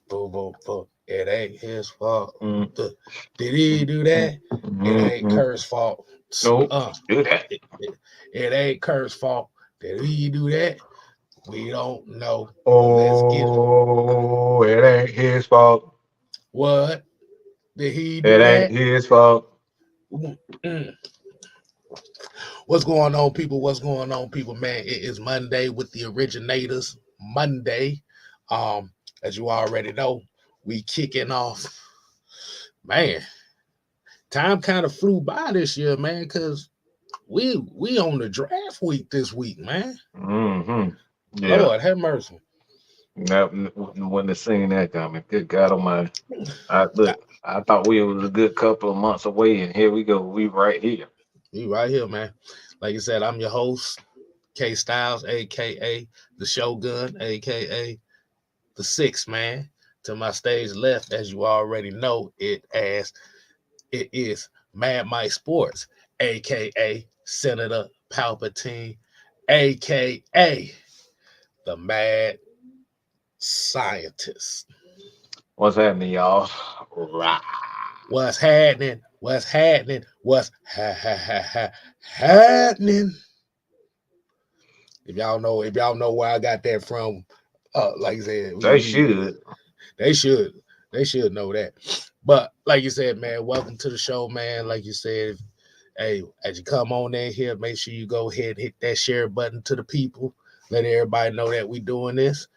Boom, boom, boom. It ain't his fault. Mm. Did he do that? It ain't Mm-hmm. Kurt's fault. Nope. Uh, Do that. it ain't Kurt's fault. Did he do that? We don't know. But let's get it. Oh, it ain't his fault. What? Did he It do ain't that? his fault. Mm. What's going on, people? What's going on, people? Man, it is Monday with the Originators. Monday. As you already know, we kicking off. Man, time kind of flew by this year, man, because we on the draft week this week, man. Mm-hmm. Yeah. Lord have mercy. Never wouldn't have seen that coming. Good God Almighty. Look, I thought we was a good couple of months away, and here we go. We right here. We right here, man. Like you said, I'm your host, K Styles, aka the Shogun, aka the Six Man. To my stage left, as you already know, it is Madmike Sports, aka Senator Palpatine, aka the Mad Scientist. What's happening, y'all? Rah. What's happening? What's happening? What's happening? If y'all know where I got that from, like I said, They should. they should they should know that. But like you said, man, welcome to the show, man. Like you said, hey, as you come on in here, make sure you go ahead and hit that share button to the people. Let everybody know that we doing this.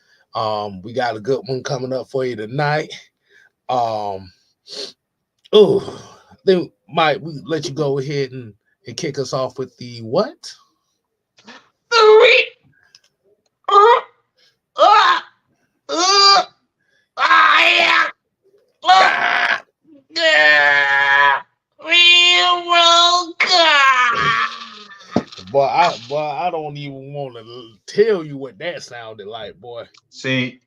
We got a good one coming up for you tonight. Um, then Mike, we let you go ahead and kick us off with the what? Three. Uh, uh, yeah. Ah, Real boy, I don't even want to tell you what that sounded like, boy. See,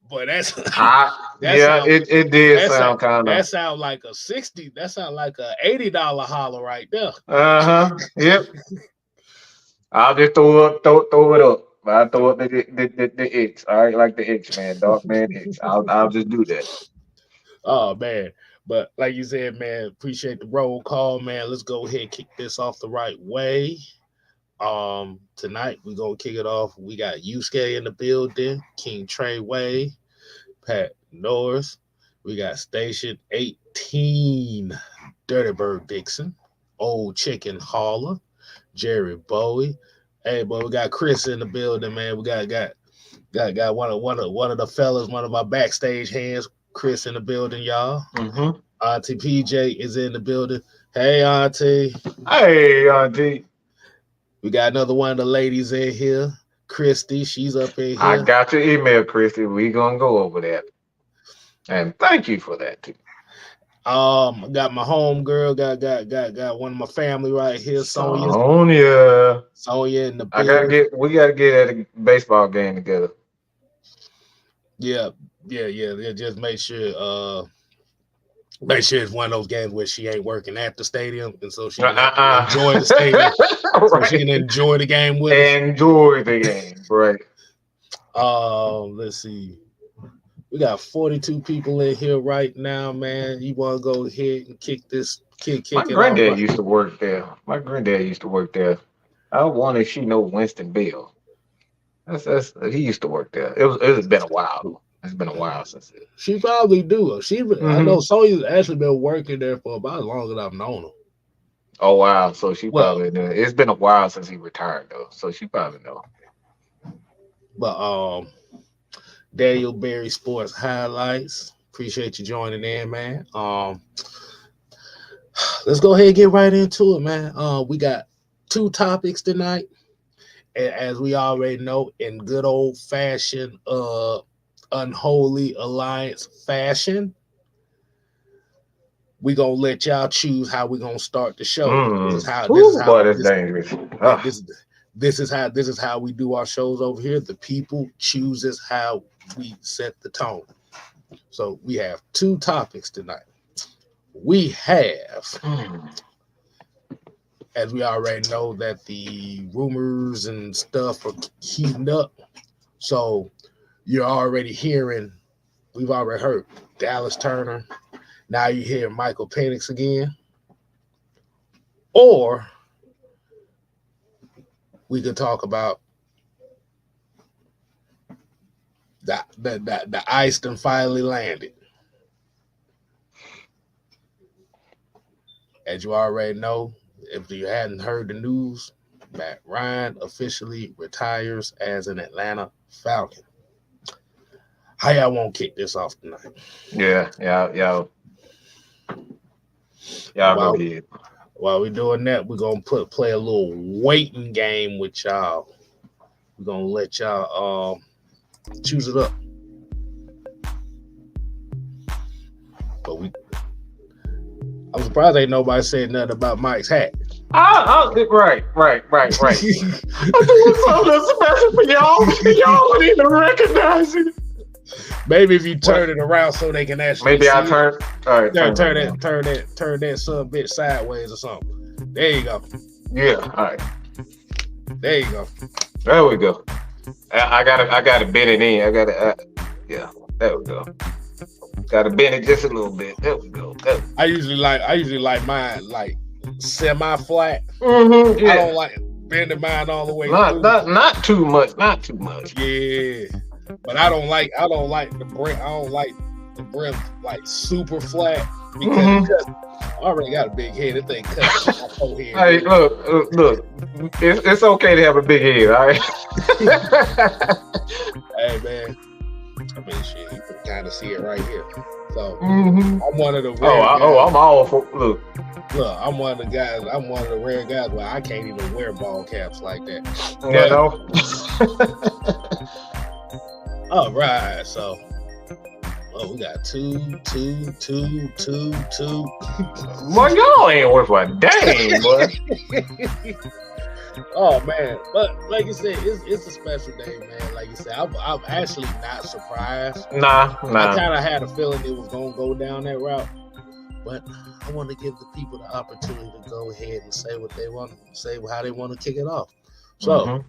Boy, that's that yeah, sound it did that sound sound kind of. that sound like a 60. That sound like a $80 holler right there. Uh-huh. Yep. I'll just throw it up. I'll throw up the X. All right, like the X man, Dark Man X. I'll just do that. Oh man. But like you said, man, appreciate the roll call, man. Let's go ahead and kick this off the right way. Tonight we're gonna kick it off. We got Yusuke in the building, King Treyway, Pat North. We got Station 18, Dirty Bird Dixon, Old Chicken Holler, Jerry Bowie. Hey, boy, we got Chris in the building, man. We got one of the fellas, one of our backstage hands, Chris in the building, y'all. Mm-hmm. Auntie PJ is in the building. Hey, Auntie. Hey, Auntie. We got another one of the ladies in here, Christy. She's up in I here. got your email, Christy. We gonna go over that. And thank you for that too. I got my home girl. Got one of my family right here, Sonya. Sonya. Sonya in the I gotta building. get we gotta get at a baseball game together. Yeah, yeah. Just make sure it's one of those games where she ain't working at the stadium, and so she can enjoy the stadium, so she Right. can enjoy the game with us. Enjoy the game, right? Let's see. We got 42 people in here right now, man. You want to go ahead and kick My it off, granddad right? used to work there. My granddad used to work there. I wonder if she know Winston Bell. That's he used to work there. It's been a while though. It's been a while since it. She probably do. I Mm-hmm. know Sonya's actually been working there for about as long as I've known her. Oh wow, so she Well, probably knew. It's been a while since he retired though, so she probably know. but Daniel Berry Sports Highlights. Appreciate you joining in, man. Let's go ahead and get right into it, man. We got two topics tonight. And as we already know, in good old fashioned unholy alliance fashion, we gonna let y'all choose how we gonna start the show. Ooh, boy, that's dangerous. Ah. This is how we do our shows over here. The people chooses how we set the tone. So we have two topics tonight. We have, Mm. as we already know, that the rumors and stuff are heating up. So you're already hearing We've already heard Dallas Turner. Now you hear Michael Penix again. Or we could talk about the ice done finally landed. As you already know, if you hadn't heard the news, Matt Ryan officially retires as an Atlanta Falcon. How y'all want to kick this off tonight? Yeah, y'all go While ahead. while we doing that, we're gonna play a little waiting game with y'all. We're gonna let y'all choose it up. But I'm surprised ain't nobody said nothing about Mike's hat. Right. I'm doing something special for y'all. Y'all don't even recognize it. Maybe if you turn it around so they can actually Maybe see I turn. All right, turn that sub bit sideways or something. There you go. Yeah, all right. There you go. There we go. I gotta bend it in. Yeah. There we go. Gotta bend it just a little bit. There we go. I usually like mine like semi flat. Mm-hmm, yeah. I don't like bending mine all the way through. Not too much. Not too much. Yeah, but I don't like the brim. I don't like the brim like super flat because I already got a big head. It ain't cut my whole head. Hey, look. It's okay to have a big head, all right? Hey man, I mean shit, you can kind of see it right here. So Mm-hmm. I'm one of the rare guys. I'm all for look. Look, I'm one of the guys. I'm one of the rare guys where I can't even wear ball caps like that. You know. All right, so we got two. Well, y'all ain't worth a damn, boy. Oh man, but like you said, it's a special day, man. Like you said, I'm actually not surprised. Nah. I kind of had a feeling it was gonna go down that route, but I want to give the people the opportunity to go ahead and say what they want, say how they want to kick it off. So,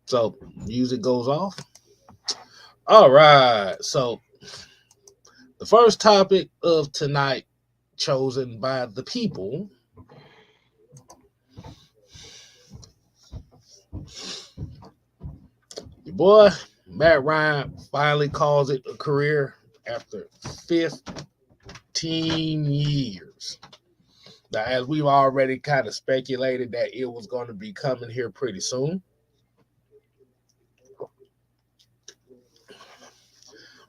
so music goes off. All right, so the first topic of tonight, chosen by the people. Your boy Matt Ryan finally calls it a career after 15 years. Now, as we've already kind of speculated that it was going to be coming here pretty soon.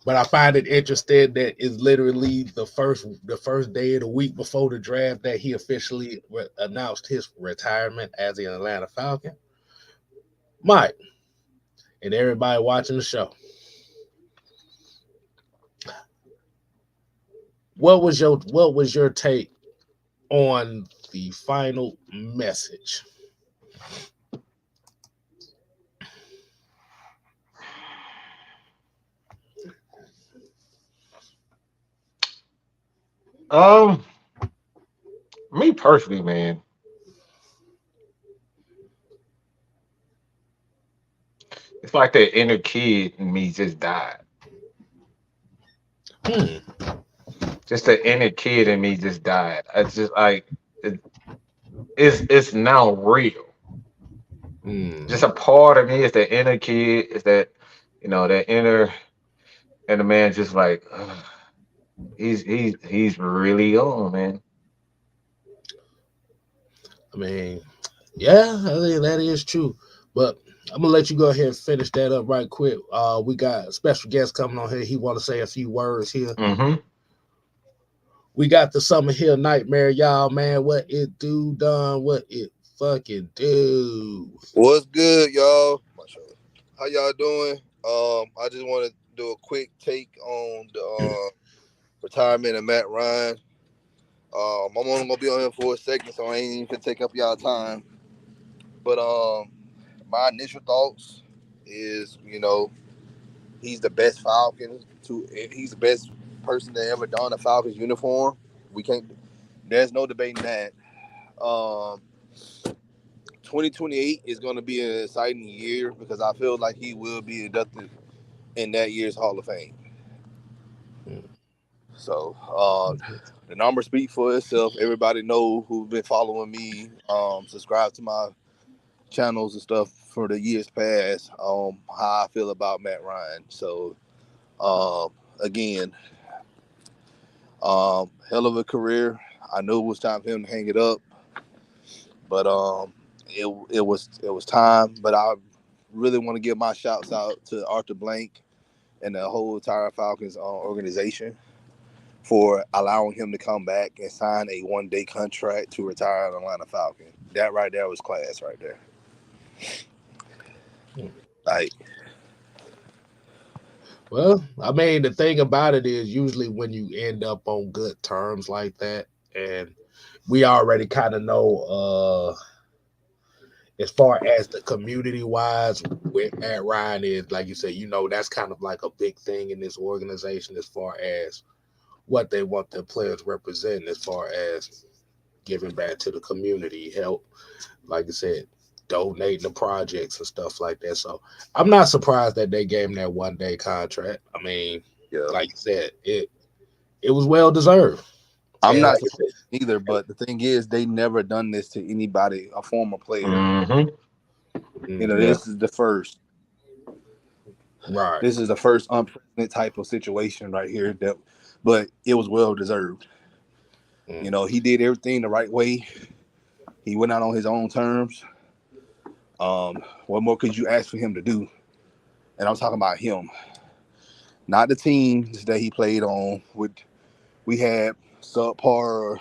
But I find it interesting that it's literally the first day of the week before the draft that he officially announced his retirement as the Atlanta Falcon. Mike, and everybody watching the show, what was your take on the final message? Me personally, man. It's like that inner kid in me just died. Just the inner kid in me just died. I just like it's now real. Just a part of me is the inner kid. Is that that inner and the man just like he's really on, man. I mean, yeah, I think that is true. But I'm gonna let you go ahead and finish that up right quick. We got a special guest coming on here. He want to say a few words here. We got the Summer Hill Nightmare, y'all, man. What it do, done? What it fucking do? What's good, y'all? How y'all doing? I just want to do a quick take on the retirement of Matt Ryan. I'm only gonna be on here for a second, so I ain't even gonna take up y'all time. But my initial thoughts is, he's the best Falcon. He's the best person that ever donned a Falcons uniform. There's no debating that. 2028 is going to be an exciting year because I feel like he will be inducted in that year's Hall of Fame. So the numbers speak for itself. Everybody know who's been following me, subscribe to my channels and stuff for the years past, how I feel about Matt Ryan. So again, hell of a career. I knew it was time for him to hang it up, but it was time. But I really want to give my shouts out to Arthur Blank and the whole entire Falcons organization for allowing him to come back and sign a one-day contract to retire an Atlanta Falcon. That right there was class right there. Like, well, I mean, the thing about it is usually when you end up on good terms like that, and we already kind of know as far as the community wise with Matt Ryan is, like you said, that's kind of like a big thing in this organization as far as what they want their players representing, as far as giving back to the community, help, like I said, donating to projects and stuff like that. So I'm not surprised that they gave him that one day contract. I mean, yeah, like you said, it was well deserved. I'm And not like I surprised either. But the thing is, they never done this to anybody, a former player. Mm-hmm. This is the first. right. This is the first unprecedented type of situation right here. But it was well deserved. He did everything the right way. He went out on his own terms. What more could you ask for him to do? And I'm talking about him, not the teams that he played on. We had subpar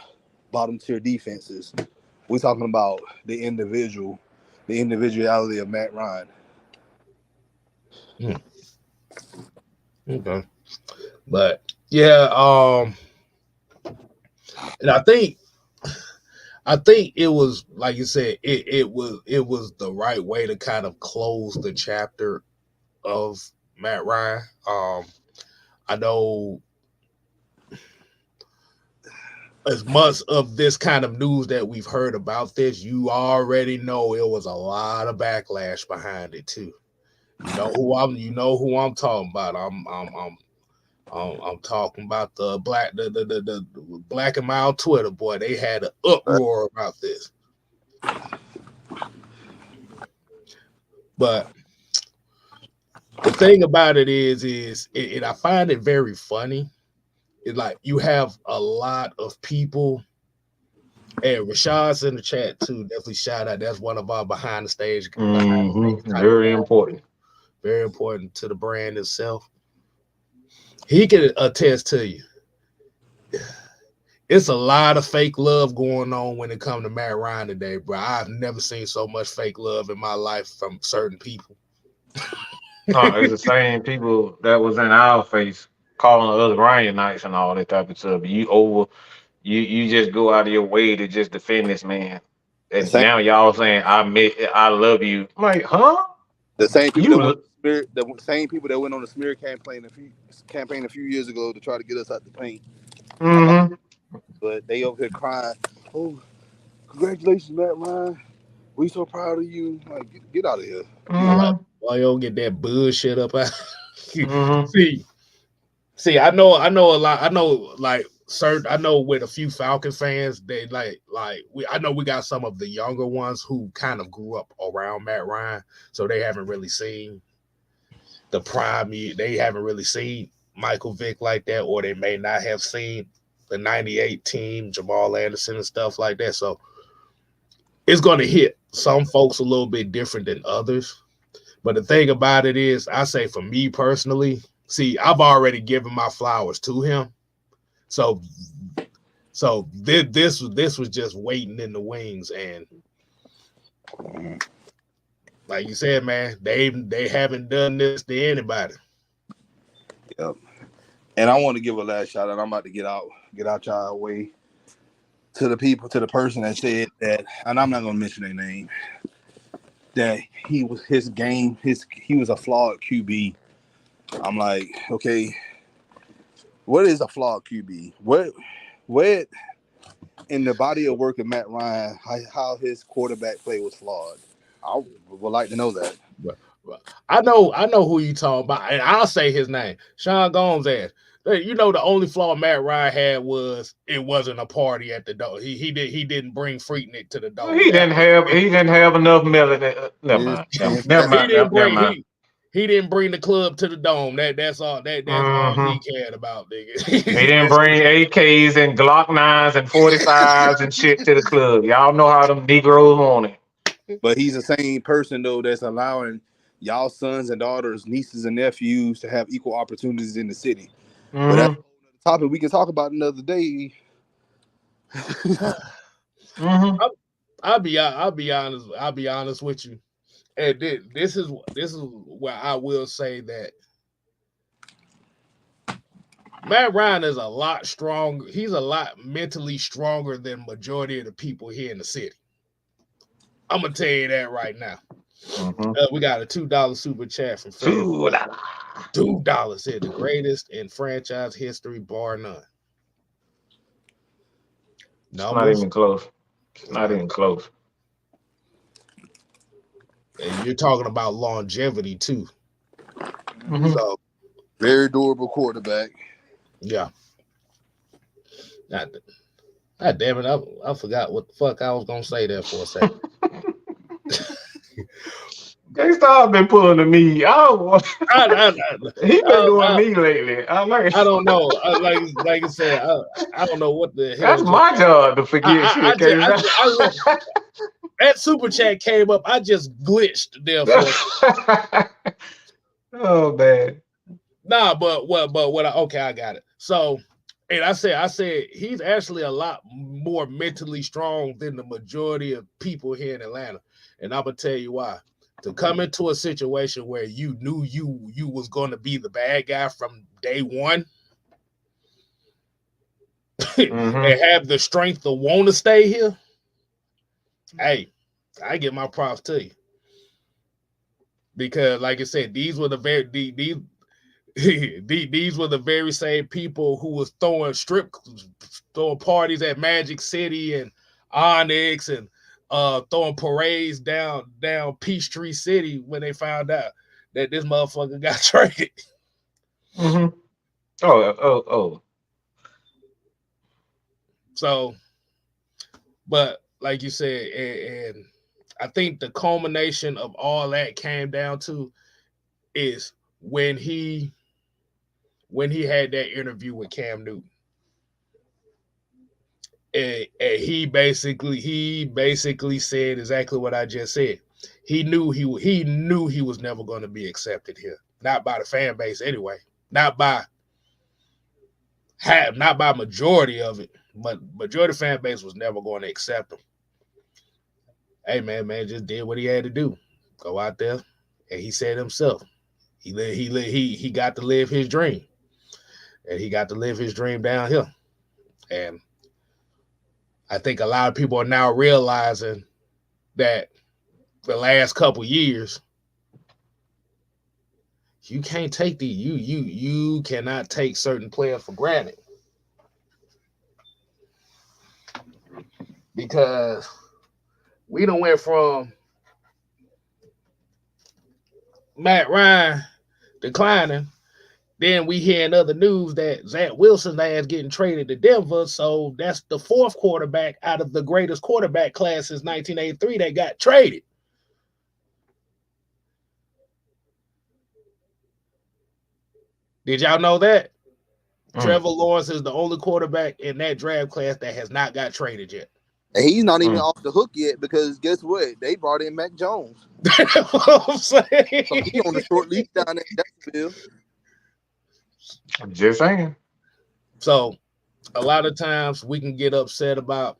bottom tier defenses. We're talking about the individuality of Matt Ryan. Okay. But yeah, and I think it was, like you said, it was the right way to kind of close the chapter of Matt Ryan. I know as much of this kind of news that we've heard about this, you already know it was a lot of backlash behind it too. You know who I'm talking about. I'm talking about the black and mild Twitter, boy. They had an uproar about this. But the thing about it is I find it very funny. It's like you have a lot of people, and Rashad's in the chat too. Definitely shout out. That's one of our behind the stage. Very important. Very important to the brand itself. He can attest to you. It's a lot of fake love going on when it comes to Matt Ryan today, bro. I've never seen so much fake love in my life from certain people. It's the same people that was in our face calling us Ryan Knights and all that type of stuff. You just go out of your way to just defend this man. And now y'all saying I love you. I'm like, huh? The same people that went on the smear campaign a few years ago to try to get us out the paint. Mm-hmm. But they over here crying, "Oh, congratulations, Matt Ryan. We so proud of you." Like, get out of here. Like, why you don't get that bullshit up out? Mm-hmm. See, I know a lot. I know I know with a few Falcon fans, they I know we got some of the younger ones who kind of grew up around Matt Ryan, so they haven't really seen the prime. They haven't really seen Michael Vick like that, or they may not have seen the '98 team, Jamal Anderson and stuff like that. So it's going to hit some folks a little bit different than others. But the thing about it is, I say for me personally, see, I've already given my flowers to him. So this was just waiting in the wings, and like you said, man, they haven't done this to anybody. Yep. And I want to give a last shout out. I'm about to get out y'all way to the person that said that, and I'm not gonna mention their name, that he was a flawed QB. I'm like, okay, what is a flawed QB? What in the body of work of Matt Ryan, how his quarterback play was flawed? I would like to know that. I know who you talking about, and I'll say his name, Sean Gomes' ass. You know, the only flaw Matt Ryan had was it wasn't a party at the dome. He didn't bring Freaknik to the dome. He didn't have enough melody. Never mind. Never mind. Never mind. He didn't bring the club to the dome. That's all all he cared about, nigga. He didn't bring AKs and Glock 9s and 45s and shit to the club. Y'all know how them Negroes want it. But he's the same person though that's allowing y'all sons and daughters, nieces and nephews to have equal opportunities in the city. But that's a topic we can talk about another day. I'll be honest with you. And this is where I will say that Matt Ryan is a lot strong. He's a lot mentally stronger than majority of the people here in the city. I'm gonna tell you that right now. We got a $2 super chat from $2 here, the greatest in franchise history, bar none. No, not even close. Not even close. And you're talking about longevity too. So, very durable quarterback. Yeah. God damn it! I forgot what the fuck I was gonna say there for a second. Gangsta been pulling to me. He been doing me lately. I don't know. Like I said, I don't know what the hell. That's my job to forget shit. That super chat came up. I just glitched there for oh man. Nah, but what I got it. So, and I said he's actually a lot more mentally strong than the majority of people here in Atlanta. And I'm gonna tell you why. To come into a situation where you knew you was gonna be the bad guy from day one and have the strength to want to stay here. Hey, I give my props to you. Because like I said, these were the very same people who was throwing parties at Magic City and Onyx and throwing parades down Peachtree City when they found out that this motherfucker got traded. Oh. So, but like you said, and I think the culmination of all that came down to is when he had that interview with Cam Newton. And he basically said exactly what I just said. He knew he was never going to be accepted here, not by the fan base anyway, not by majority of it, but majority of the fan base was never going to accept him. Hey man just did what he had to do, go out there, and he said himself, he got to live his dream, and he got to live his dream down here, and I think a lot of people are now realizing that the last couple years, you can't take you cannot take certain players for granted. Because we done went from Matt Ryan declining. Then we hear in other news that Zach Wilson's ass getting traded to Denver. So that's the fourth quarterback out of the greatest quarterback class since 1983 that got traded. Did y'all know that? Trevor Lawrence is the only quarterback in that draft class that has not got traded yet. And he's not even off the hook yet because guess what? They brought in Mac Jones. That's what I'm saying. So he's on the short leash down in Jacksonville. I'm just saying. So a lot of times we can get upset about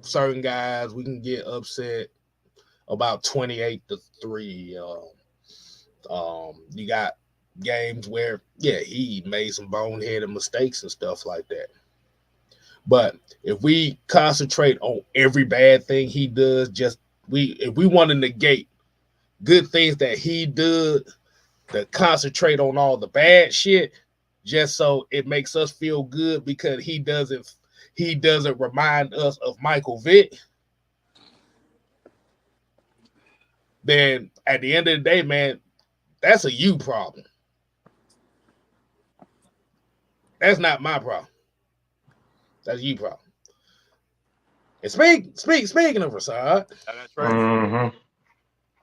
certain guys. We can get upset about 28-3. You got games where, he made some boneheaded mistakes and stuff like that. But if we concentrate on every bad thing he does, if we want to negate good things that he did, to concentrate on all the bad shit just so it makes us feel good because he doesn't remind us of Michael Vick. then at the end of the day, man, that's a you problem. That's not my problem. That's you problem. And speaking of Rasad, That's right. Mm-hmm.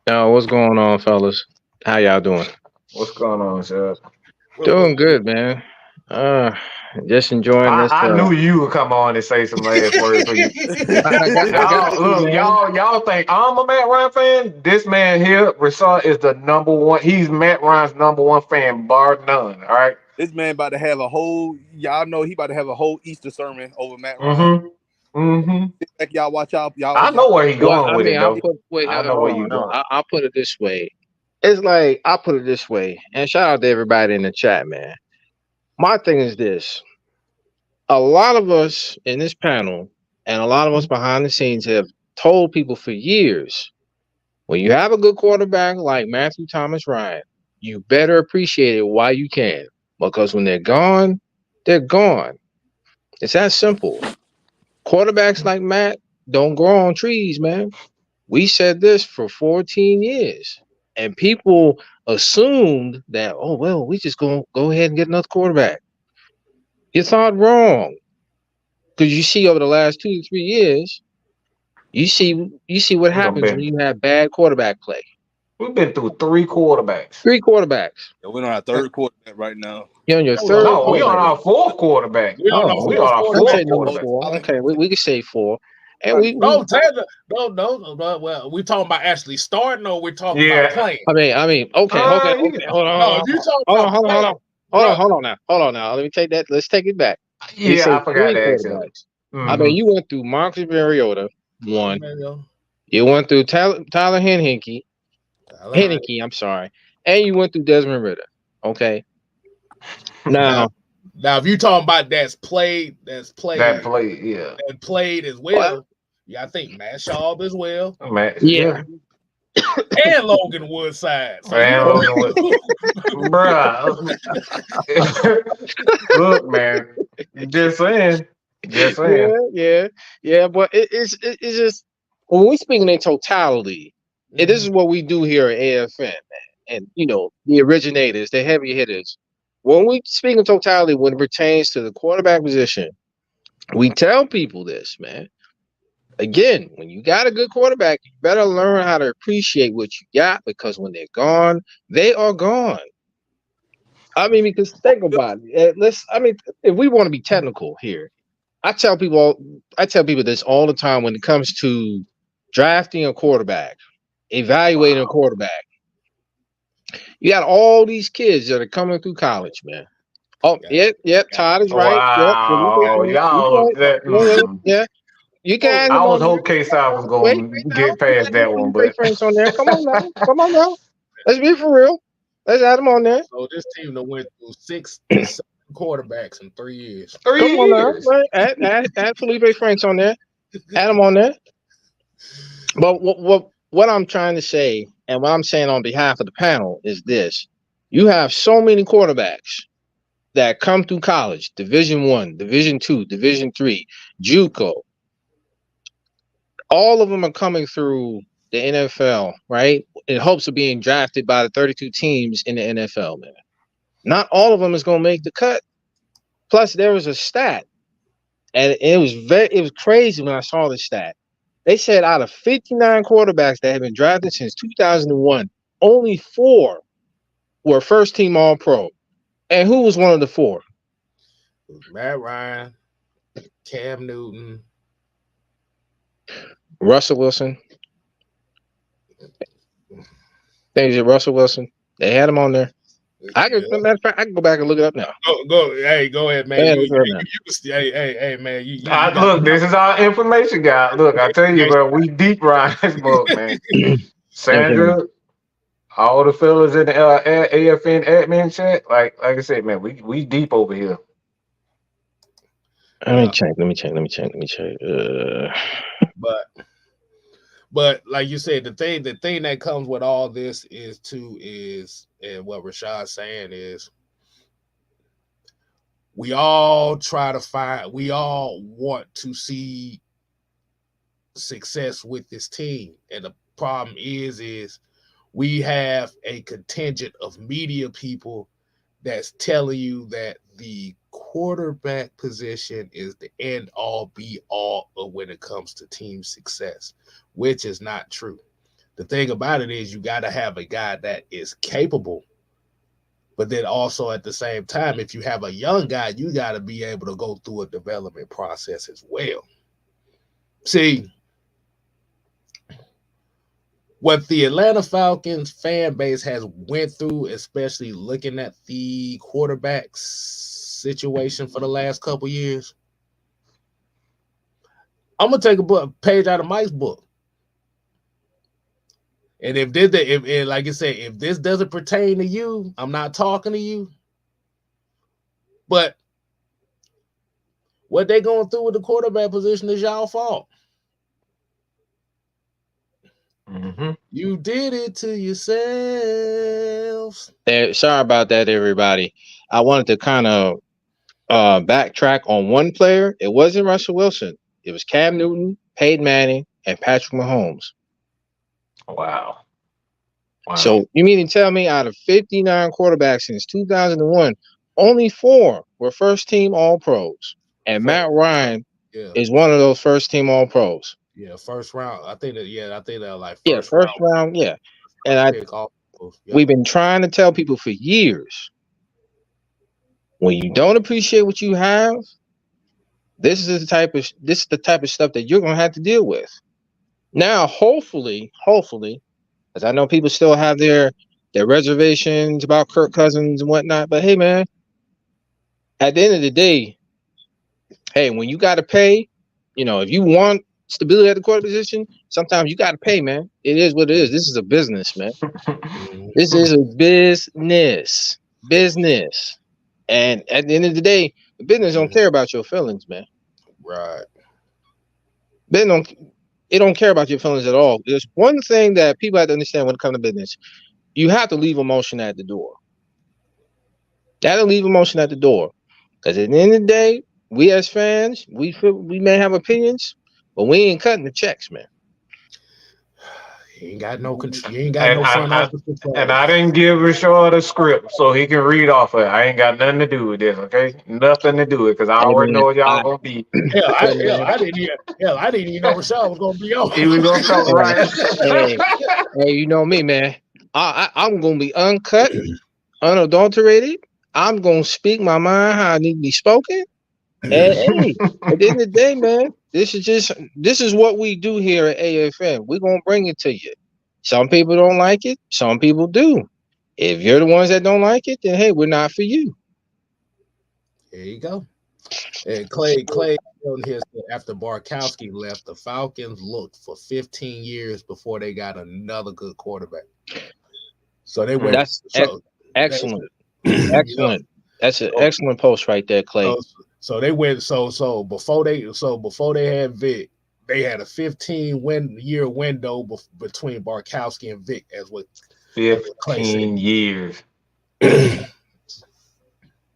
Yo, what's going on, fellas? How y'all doing? What's going on, sir? Doing good, man. Just enjoying this. I knew you would come on and say some last word for you. I got Y'all, look, man. y'all think I'm a Matt Ryan fan? This man here, Rasad, is the number one. He's Matt Ryan's number one fan, bar none. All right. This man about to have a whole. Y'all know he about to have a whole Easter sermon over Matt Ryan. Mm-hmm. Mm-hmm. Like y'all watch out. Y'all. I know where he going Well, I with mean, it though. I know where you hold on. going. I'll put it this way. It's like I'll put it this way, and shout out to everybody in the chat, man. My thing is this: a lot of us in this panel, and a lot of us behind the scenes, have told people for years, when you have a good quarterback like Matthew Thomas Ryan, you better appreciate it while you can, because when they're gone, they're gone. It's that simple. Quarterbacks like Matt don't grow on trees, man. We said this for 14 years, and people assumed that, oh well, we just go ahead and get another quarterback. You thought wrong, because you see over the last 2 to 3 years, you see what happens when you have bad quarterback play. We've been through 3 quarterbacks. 3 quarterbacks. We're on our third quarterback right now. You're on your third. No, we on our 4th quarterback. we on Oh, We on our I'm 4th saying number quarterback. 4. Okay, we can say 4. And no, Taylor, no. Well, we talking about actually starting, or we're talking about playing. I mean, okay. Hold on. No, if you talking about hold on now. Let me take that. Let's take it back. Yeah, I forgot that actually. I mean, you went through Marcus Mariota, 1. You went through Tyler Heineke, I'm sorry, and you went through Desmond Ridder. Okay. Now, if you talking about that played as well. Yeah, I think Matt Schaub as well. Yeah. And Logan Woodside. So bruh. Look, man. Just saying. Yeah. But it's just, when we speaking in totality, and this is what we do here at AFN, man. And the originators, the heavy hitters. When we speak in totality, when it pertains to the quarterback position, we tell people this, man. Again, when you got a good quarterback, you better learn how to appreciate what you got, because when they're gone, they are gone. I mean, because think about it. If we want to be technical here, I tell people this all the time when it comes to drafting a quarterback, evaluating a quarterback. You got all these kids that are coming through college, man. Oh, yep. Todd is right. Wow, y'all. Yeah. You can. I was hoping K-Side was going to get past that one, but on there. Come on now. Let's be for real. Let's add them on there. So this team that went through 6 quarterbacks in 3 years. Come on now. Add Felipe Franks on there. Add them on there. But what I'm trying to say, and what I'm saying on behalf of the panel, is this: you have so many quarterbacks that come through college, Division I, Division II, Division III, JUCO. All of them are coming through the NFL, right? In hopes of being drafted by the 32 teams in the NFL, man. Not all of them is going to make the cut. Plus, there was a stat, and it was crazy when I saw this stat. They said out of 59 quarterbacks that have been drafted since 2001, only 4 were first-team All-Pro. And who was one of the 4? It was Matt Ryan, Cam Newton, Russell Wilson. Things at Russell Wilson. They had him on there. Matter of fact, I can go back and look it up now. Go ahead, man. Hey, man. Look, this is our information guy. Look, I tell you, bro, we deep ride this book, man. Sandra, all the fellas in the AFN admin chat, like I said, man, we deep over here. Let me check. But like you said, the thing that comes with all this is and what Rashad's saying is, we all want to see success with this team, and the problem is we have a contingent of media people that's telling you that the quarterback position is the end all be all of when it comes to team success, which is not true. The thing about it is you got to have a guy that is capable, but then also at the same time, if you have a young guy, you got to be able to go through a development process as well. See, what the Atlanta Falcons fan base has went through, especially looking at the quarterback situation for the last couple years, I'm gonna take a page out of Mike's book. And if like I said, if this doesn't pertain to you, I'm not talking to you. But what they going through with the quarterback position is y'all fault. Mm-hmm. You did it to yourselves. Sorry about that, everybody. I wanted to kind of backtrack on one player. It wasn't Russell Wilson. It was Cam Newton, Peyton Manning, and Patrick Mahomes. Wow. So you mean to tell me out of 59 quarterbacks since 2001, only 4 were first-team All-Pros, and Matt Ryan is one of those first-team All-Pros. Yeah, first round. I think they're like first round. Yeah, and we've been trying to tell people for years, when you don't appreciate what you have, this is the type of stuff that you're gonna have to deal with. Now, hopefully, because I know people still have their reservations about Kirk Cousins and whatnot, but hey, man, at the end of the day, hey, when you got to pay, if you want stability at the quarterback position, sometimes you got to pay, man. It is what it is. This is a business, man. This is a business. And at the end of the day, the business don't care about your feelings, man. Right. It don't care about your feelings at all. There's one thing that people have to understand when it comes to business. You have to leave emotion at the door. Gotta leave emotion at the door. Because at the end of the day, we as fans, we may have opinions, but we ain't cutting the checks, man. You ain't got no control. You ain't got no front office control. And I didn't give Rashard a script so he can read off of it. I ain't got nothing to do with this, okay? Nothing to do with it, because I already know what y'all gonna be. I didn't even know Rashard was gonna be on. He was gonna talk right. Hey, you know me, man. I'm gonna be uncut, unadulterated. I'm gonna speak my mind how I need to be spoken. And hey, at the end of the day, man, this is what we do here at AFN. We're gonna bring it to you. Some people don't like it, some people do. If you're the ones that don't like it, then hey, we're not for you. There you go. And Clay on here said after Barkowski left, the Falcons looked for 15 years before they got another good quarterback. So they went. That's excellent. Excellent. That's an excellent post right there, Clay. So they went. So before they had Vic, they had a 15-year window between Barkowski and Vic, as what 15 years.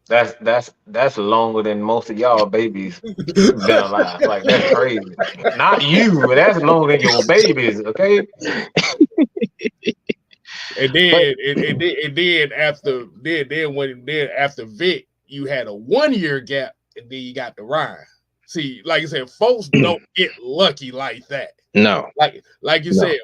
That's longer than most of y'all babies been alive. Like, that's crazy. Not you, but that's longer than your babies. Okay. And then after Vic, you had a 1-year gap, and then you got the Ryan. See, like you said, folks don't get lucky like that. No, like you said,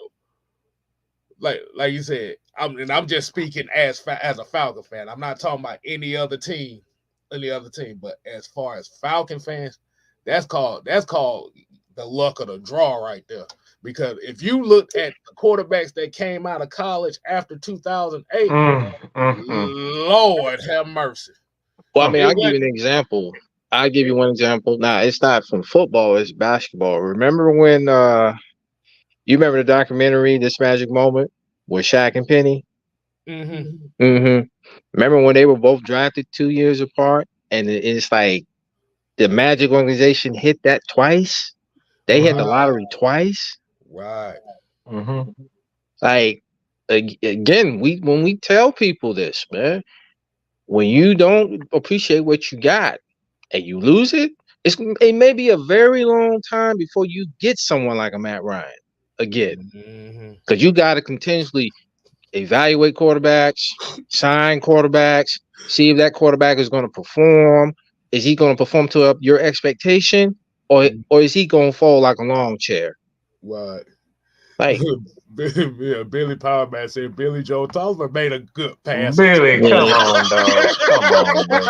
like you said. I'm just speaking as a Falcon fan. I'm not talking about any other team. But as far as Falcon fans, that's called the luck of the draw right there. Because if you look at the quarterbacks that came out of college after 2008, Lord have mercy. Well, I mean, I'll give you an example. I'll give you one example. Now, it's not from football, it's basketball. Remember when you remember the documentary, This Magic Moment, with Shaq and Penny? Remember when they were both drafted 2 years apart, and it's like the Magic organization hit that twice? They hit the lottery twice. Right. Like, again, when we tell people this, man, when you don't appreciate what you got and you lose it, it may be a very long time before you get someone like a Matt Ryan again. Because you got to continuously evaluate quarterbacks, sign quarterbacks, see if that quarterback is going to perform. Is he going to perform to up your expectation, or is he going to fall like a lawn chair? What? Like Billy Powerman said Billy Joe Thomas made a good pass. Billy, come on, dog. Come on, bro.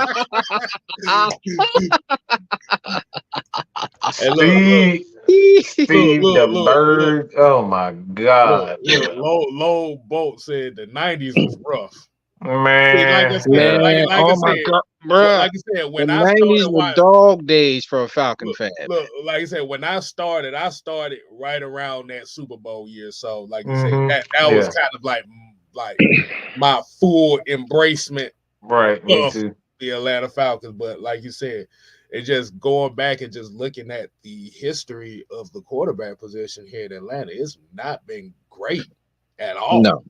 Steve the Bird. Oh my God. Low Bolt said the 90s was rough. Man, like I said, oh my God, bro! Like I said, when the I 90s started were dog days for a Falcon fan. Look, like I said, when I started right around that Super Bowl year. So, like you said, that was kind of like my full embracement, right? Me of too. The Atlanta Falcons. But like you said, it just going back and just looking at the history of the quarterback position here in Atlanta, it's not been great at all. No,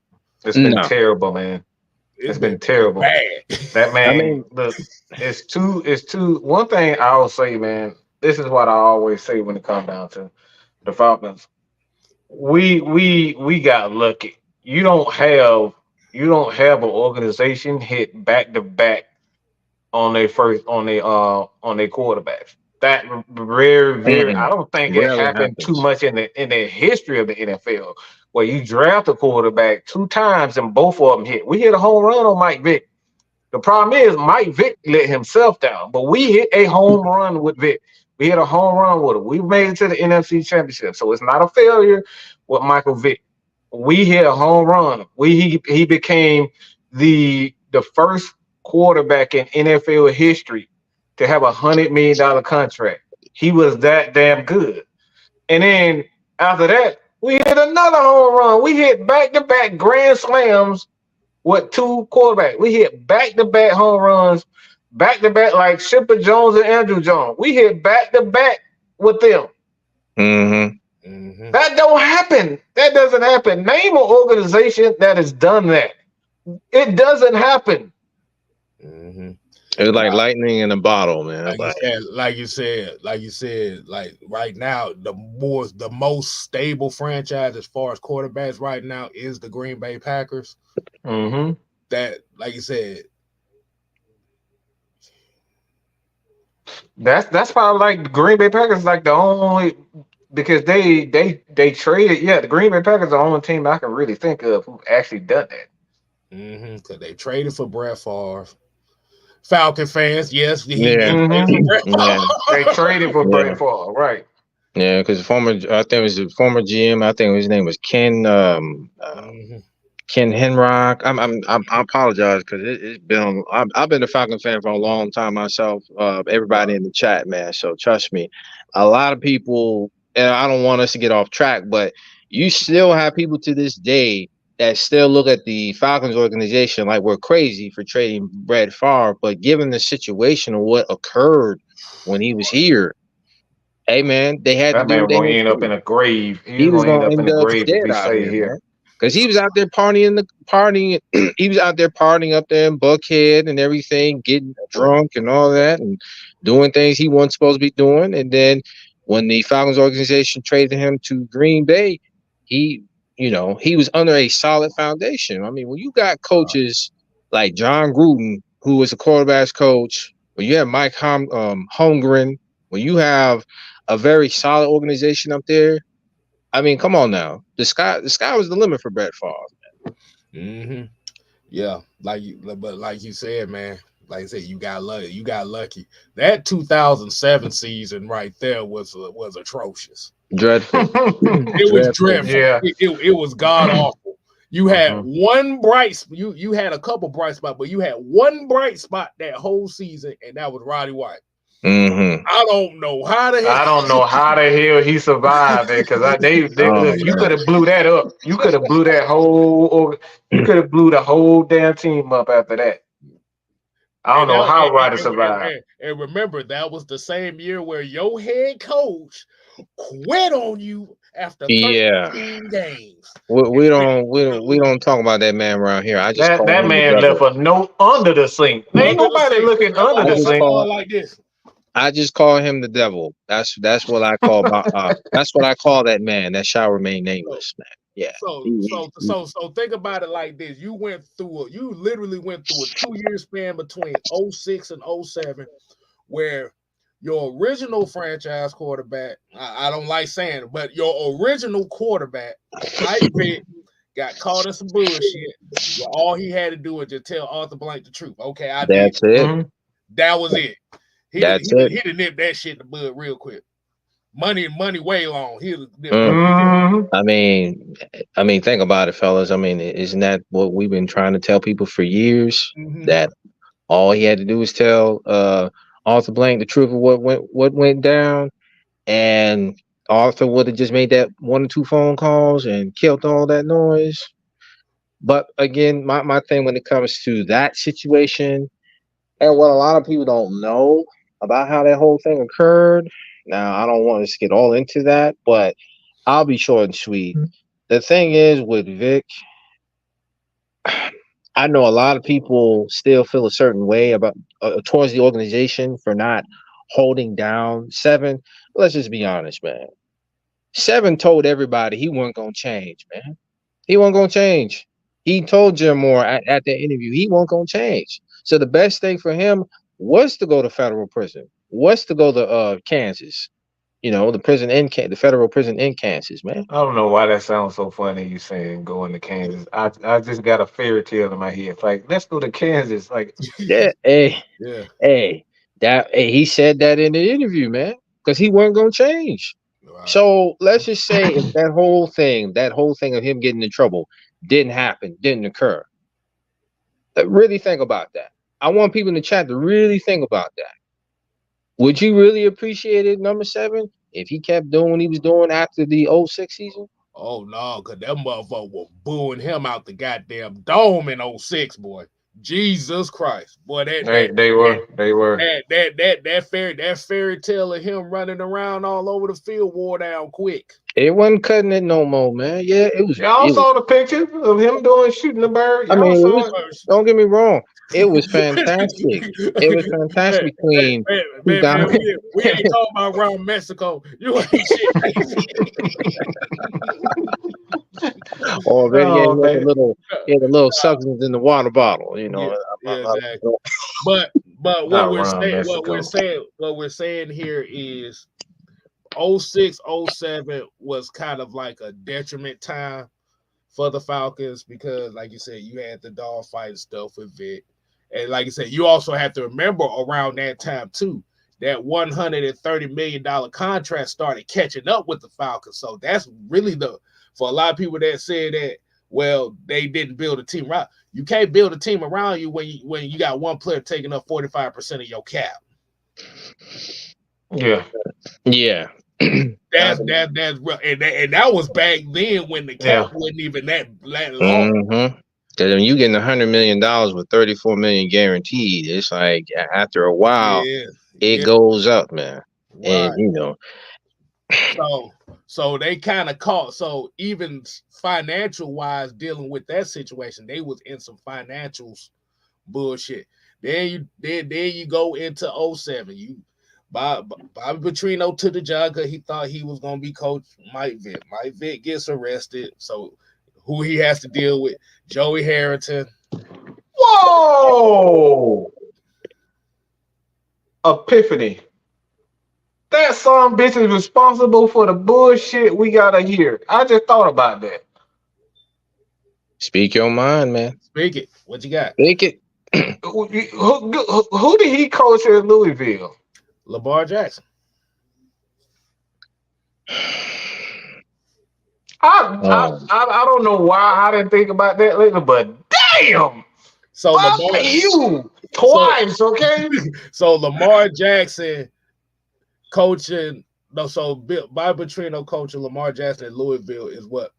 it's been terrible, man. It's been terrible. Bad. That man, look, it's two. One thing I'll say, man, this is what I always say when it comes down to the Falcons. We got lucky. You don't have an organization hit back to back on their quarterbacks. That very I don't think it happened too much in the history of the NFL, where you draft a quarterback 2 times and both of them hit. We hit a home run on Mike Vick. The problem is Mike Vick let himself down, but we hit a home run with Vick. We hit a home run with him. We made it to the NFC Championship, so it's not a failure with Michael Vick. We hit a home run. He became the first quarterback in NFL history to have $100 million contract. He was that damn good. And then after that, we hit another home run. We hit back-to-back grand slams with 2 quarterbacks. We hit back-to-back home runs, back-to-back like Shipper Jones and Andrew Jones. We hit back-to-back with them. That don't happen. That doesn't happen. Name an organization that has done that. It doesn't happen. It was like lightning in a bottle, man. Like you said, like right now, the most stable franchise as far as quarterbacks right now is the Green Bay Packers. That, like you said, that's probably like the Green Bay Packers, like the only, because they traded. Yeah, the Green Bay Packers are the only team I can really think of who actually done that. Because they traded for Brett Favre. Falcon fans, yes. They traded for Brett Favre, right? Yeah, because I think it was the former GM. I think his name was Ken Henrock. I apologize because it's been. I've been a Falcon fan for a long time myself. Everybody in the chat, man. So trust me, a lot of people. And I don't want us to get off track, but you still have people to this day that still look at the Falcons organization like we're crazy for trading Brett Favre. But given the situation of what occurred when he was here, hey man, they had that man going to end up in a grave. He was going to end up in a grave if he stayed here. Because he was out there partying. He was out there partying up there in Buckhead and everything, getting drunk and all that, and doing things he wasn't supposed to be doing. And then when the Falcons organization traded him to Green Bay, he was under a solid foundation. I mean, when you got coaches like John Gruden, who was a quarterback's coach, when you have Mike Holmgren, when you have a very solid organization up there, I mean, come on now. The sky was the limit for Brett Favre. Yeah, like you said, man. Like I said, you got lucky. That 2007 season right there was atrocious. Dreadful. It was dreadful. Yeah. It was god awful. You had one bright. You had a couple bright spots, but you had one bright spot that whole season, and that was Roddy White. I don't know how the hell he survived it, because you could have blew that up. You could have blew that whole. You could have blew the whole damn team up after that. I don't know how Roddy survived. And remember, that was the same year where your head coach quit on you after 13 games. We don't talk about that man around here. I just that man left a note under the sink. Ain't nobody looking under the sink like this. I just call him the devil. That's what I call that's what I call that man. That shall remain nameless, man. Yeah. So think about it like this. You literally went through a 2-year span between 06 and 07 where your original franchise quarterback, I don't like saying it, but your original quarterback, Mike Vick, got caught in some bullshit. Where all he had to do was just tell Arthur Blank the truth. Okay, I did. That's it. That was it. That's it. He'd have nipped that shit in the bud real quick. Money way long. I mean, think about it, fellas. I mean, isn't that what we've been trying to tell people for years? That all he had to do was tell Arthur Blank the truth of what went down, and Arthur would have just made that 1 or 2 phone calls and killed all that noise. But again, my thing when it comes to that situation, and what a lot of people don't know about how that whole thing occurred. Now, I don't want to get all into that, but I'll be short and sweet. The thing is with Vic, I know a lot of people still feel a certain way about towards the organization for not holding down 7. Let's just be honest, man. 7 told everybody he wasn't going to change, man. He wasn't going to change. He told Jim Moore at that interview he wasn't going to change. So the best thing for him was to go to federal prison, was to go to Kansas. The federal prison in Kansas, man. I don't know why that sounds so funny. You saying going to Kansas? I just got a fairy tale in my head. It's like, let's go to Kansas. Like, yeah, he said that in the interview, man, because he wasn't gonna change. Wow. So let's just say if that whole thing of him getting in trouble didn't happen, didn't occur. Really think about that. I want people in the chat to really think about that. Would you really appreciate it, number 7, if he kept doing what he was doing after the 06 season? Oh no, because that motherfucker was booing him out the goddamn dome in 06, boy. Jesus Christ, boy! They were that fairy tale of him running around all over the field wore down quick. It wasn't cutting it no more, man. Yeah, it was. Y'all saw the picture of him shooting the bird. Don't get me wrong. It was fantastic. It was fantastic between. Man, we ain't talking about around Mexico. You ain't shit. Already had a little substance in the water bottle, exactly. But what we're saying here is 06, 07 was kind of like a detriment time for the Falcons because, like you said, you had the dogfight stuff with Vic. And like you said, you also have to remember around that time, too, that $130 million contract started catching up with the Falcons. So that's really for a lot of people that say that, well, they didn't build a team around. You can't build a team around you when you got one player taking up 45% of your cap. Yeah. That's real. And that was back then when the cap wasn't even that long. Because when you getting $100 million with $34 million guaranteed, it's like after a while, it goes up, man. Right. And So they kind of caught. So even financial wise, dealing with that situation, they was in some financials bullshit. Then you go into 07. Bobby Petrino took the job because he thought he was gonna be coach Mike Vick. Mike Vick gets arrested, so who he has to deal with? Joey Harrington. Whoa! Epiphany. That son bitch is responsible for the bullshit we gotta hear. I just thought about that. Speak your mind, man. Speak it. What you got? Speak it. Who did he coach at Louisville? Lamar Jackson. I don't know why I didn't think about that later, but damn. So Lamar, you twice, okay? So Lamar Jackson coaching. No, so Bobby Petrino coaching Lamar Jackson at Louisville is what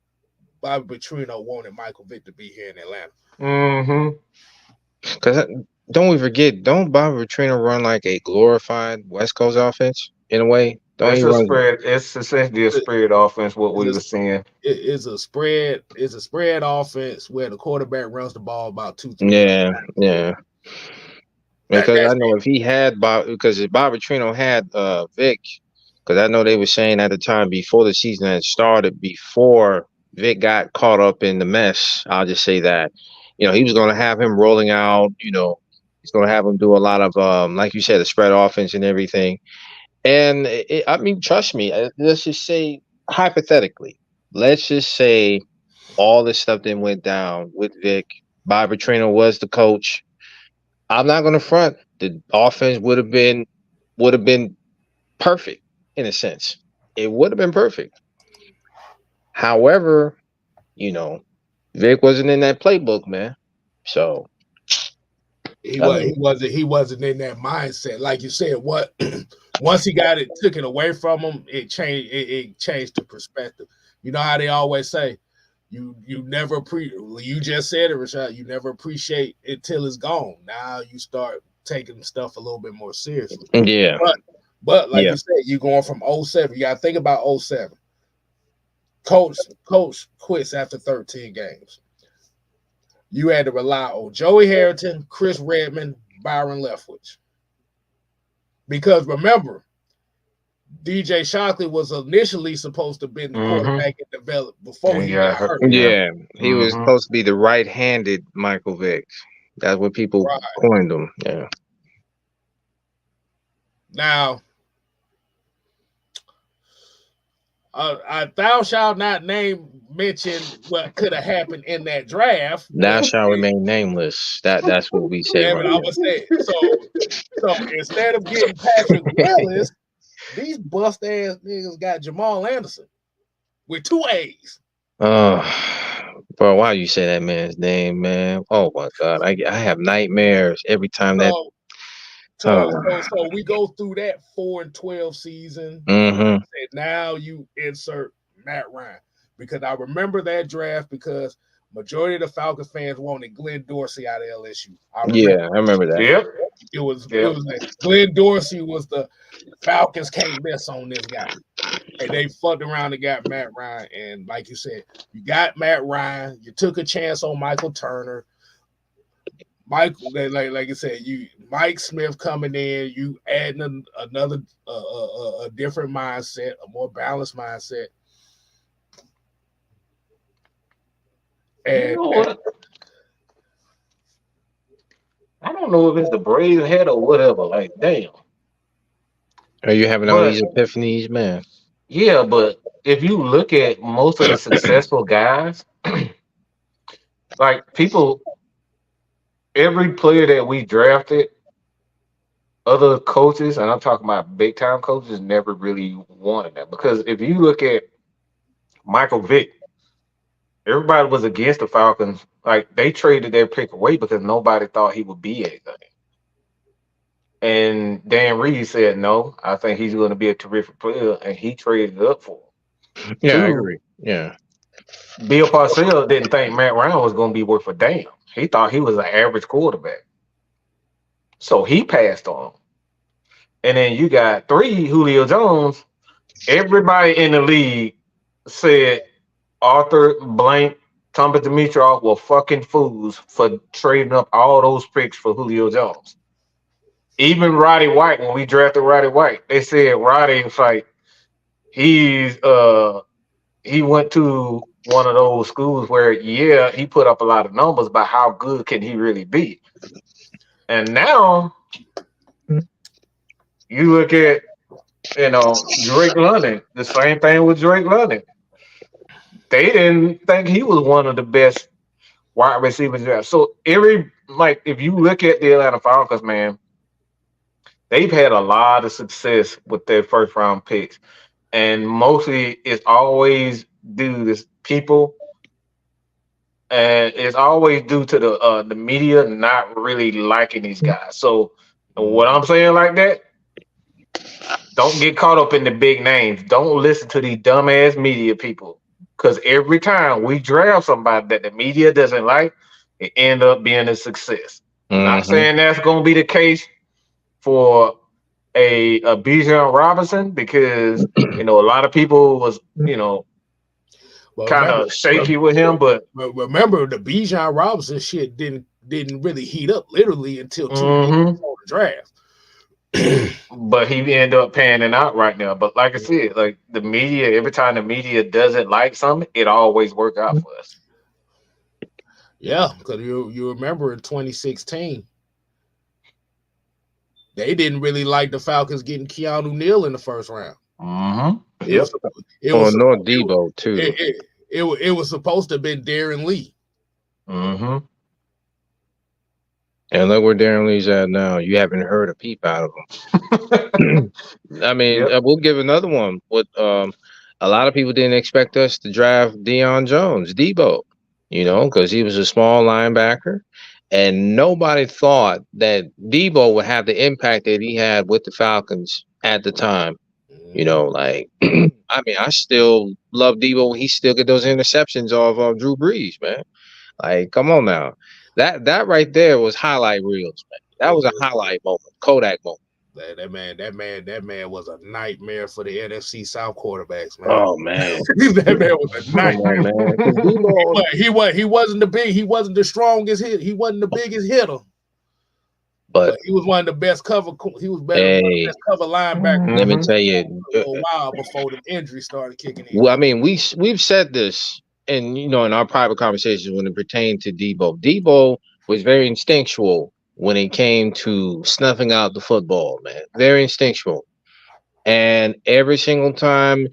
Bobby Petrino wanted Michael Vick to be here in Atlanta. Mm-hmm. Because don't we forget? Don't Bobby Petrino run like a glorified West Coast offense in a way? It's a spread. It's essentially a spread offense. What we were seeing. It is a spread. It's a spread offense where the quarterback runs the ball about 2-3. Yeah. Because I know if he had because if Bobby Petrino had Vic, because I know they were saying at the time before the season had started, before Vic got caught up in the mess. I'll just say that. He was going to have him rolling out. He's going to have him do a lot of, like you said, the spread offense and everything. And I mean, trust me. Let's just say, hypothetically, let's just say all this stuff that went down with Vic. Bobby Trainer was the coach. I'm not going to front. The offense would have been perfect in a sense. It would have been perfect. However, Vic wasn't in that playbook, man. So he wasn't in that mindset. Like you said, once he took it away from him, it changed the perspective. You know how they always say, you never you just said it, Rashad, you never appreciate it till it's gone. Now you start taking stuff a little bit more seriously. Yeah. But like you said, you going from 07. You gotta think about 07. Coach quits after 13 games. You had to rely on Joey Harrington, Chris Redmond, Byron Leftwich. Because remember, DJ Shockley was initially supposed to be the quarterback and develop before he got hurt. Yeah, he was supposed to be the right-handed Michael Vick. That's what people coined him. Yeah. Now, thou shalt not mention what could have happened in that draft. Thou shalt remain nameless. That's what we say. Yeah, but I was saying. So instead of getting Patrick Willis, these bust ass niggas got Jamal Anderson with 2 A's. Bro, why you say that man's name, man? Oh my God, I have nightmares every time So we go through that 4-12 season. And now you insert Matt Ryan, because I remember that draft because majority of the Falcons fans wanted Glenn Dorsey out of LSU. I remember that. Yep. It was like Glenn Dorsey was the Falcons can't miss on this guy. And they fucked around and got Matt Ryan. And like you said, you got Matt Ryan. You took a chance on Michael Turner. Michael, like I said, Mike Smith coming in, you adding another a different mindset, a more balanced mindset. And you know what? I don't know if it's the Braves head or whatever. Like, damn. Are you having all these epiphanies, man? Yeah, but if you look at most of the successful guys, like people, every player that we drafted, other coaches, and I'm talking about big time coaches, never really wanted that. Because if you look at Michael Vick, everybody was against the Falcons. Like, they traded their pick away because nobody thought he would be anything. And Dan Reed said, no, I think he's going to be a terrific player, and he traded it up for him. Yeah, I agree. Yeah. Bill Parcells didn't think Matt Ryan was going to be worth a damn. He thought he was an average quarterback. So he passed on him. And then you got 3, Julio Jones. Everybody in the league said Arthur Blank, Thomas Dimitroff were fucking fools for trading up all those picks for Julio Jones. Even Roddy White, when we drafted Roddy White, they said Roddy was like, he went to one of those schools where, he put up a lot of numbers, but how good can he really be? And now you look at, Drake London, the same thing with Drake London. They didn't think he was one of the best wide receivers. So if you look at the Atlanta Falcons, man, they've had a lot of success with their first round picks. And mostly it's always due to people. And it's always due to the media not really liking these guys. So what I'm saying like that, don't get caught up in the big names. Don't listen to these dumbass media people. Because every time we draft somebody that the media doesn't like, it end up being a success. Not saying that's going to be the case for a Bijan Robinson, because a lot of people was kind of shaky with him. But remember, the Bijan Robinson shit didn't really heat up literally until 2 weeks before the draft. but he ended up panning out right now. But like I said, like the media, every time the media doesn't like something, it always work out for us. Yeah, because you remember in 2016, they didn't really like the Falcons getting Keanu Neal in the first round. It Yep. was it was no Debo too. It was supposed to have been Darren Lee. And look where Darren Lee's at now. You haven't heard a peep out of him. I mean, we'll give another one. What a lot of people didn't expect us to draft Deion Jones, Debo, because he was a small linebacker. And nobody thought that Debo would have the impact that he had with the Falcons at the time. Like, I mean, I still love Debo when he still get those interceptions of Drew Brees, man. Like, come on now. That right there was highlight reels, man. That was a highlight moment, Kodak moment. That man was a nightmare for the NFC South quarterbacks, man. Oh man, that man was a nightmare. Man. He wasn't the strongest hit. He wasn't the biggest hitter. But he was one of the best cover. He was best cover linebacker. Let me tell you, a while before the injury started kicking in. Well, I mean, we've said this, and in our private conversations when it pertained to Debo. Debo was very instinctual when it came to snuffing out the football, man. Very instinctual. And every single time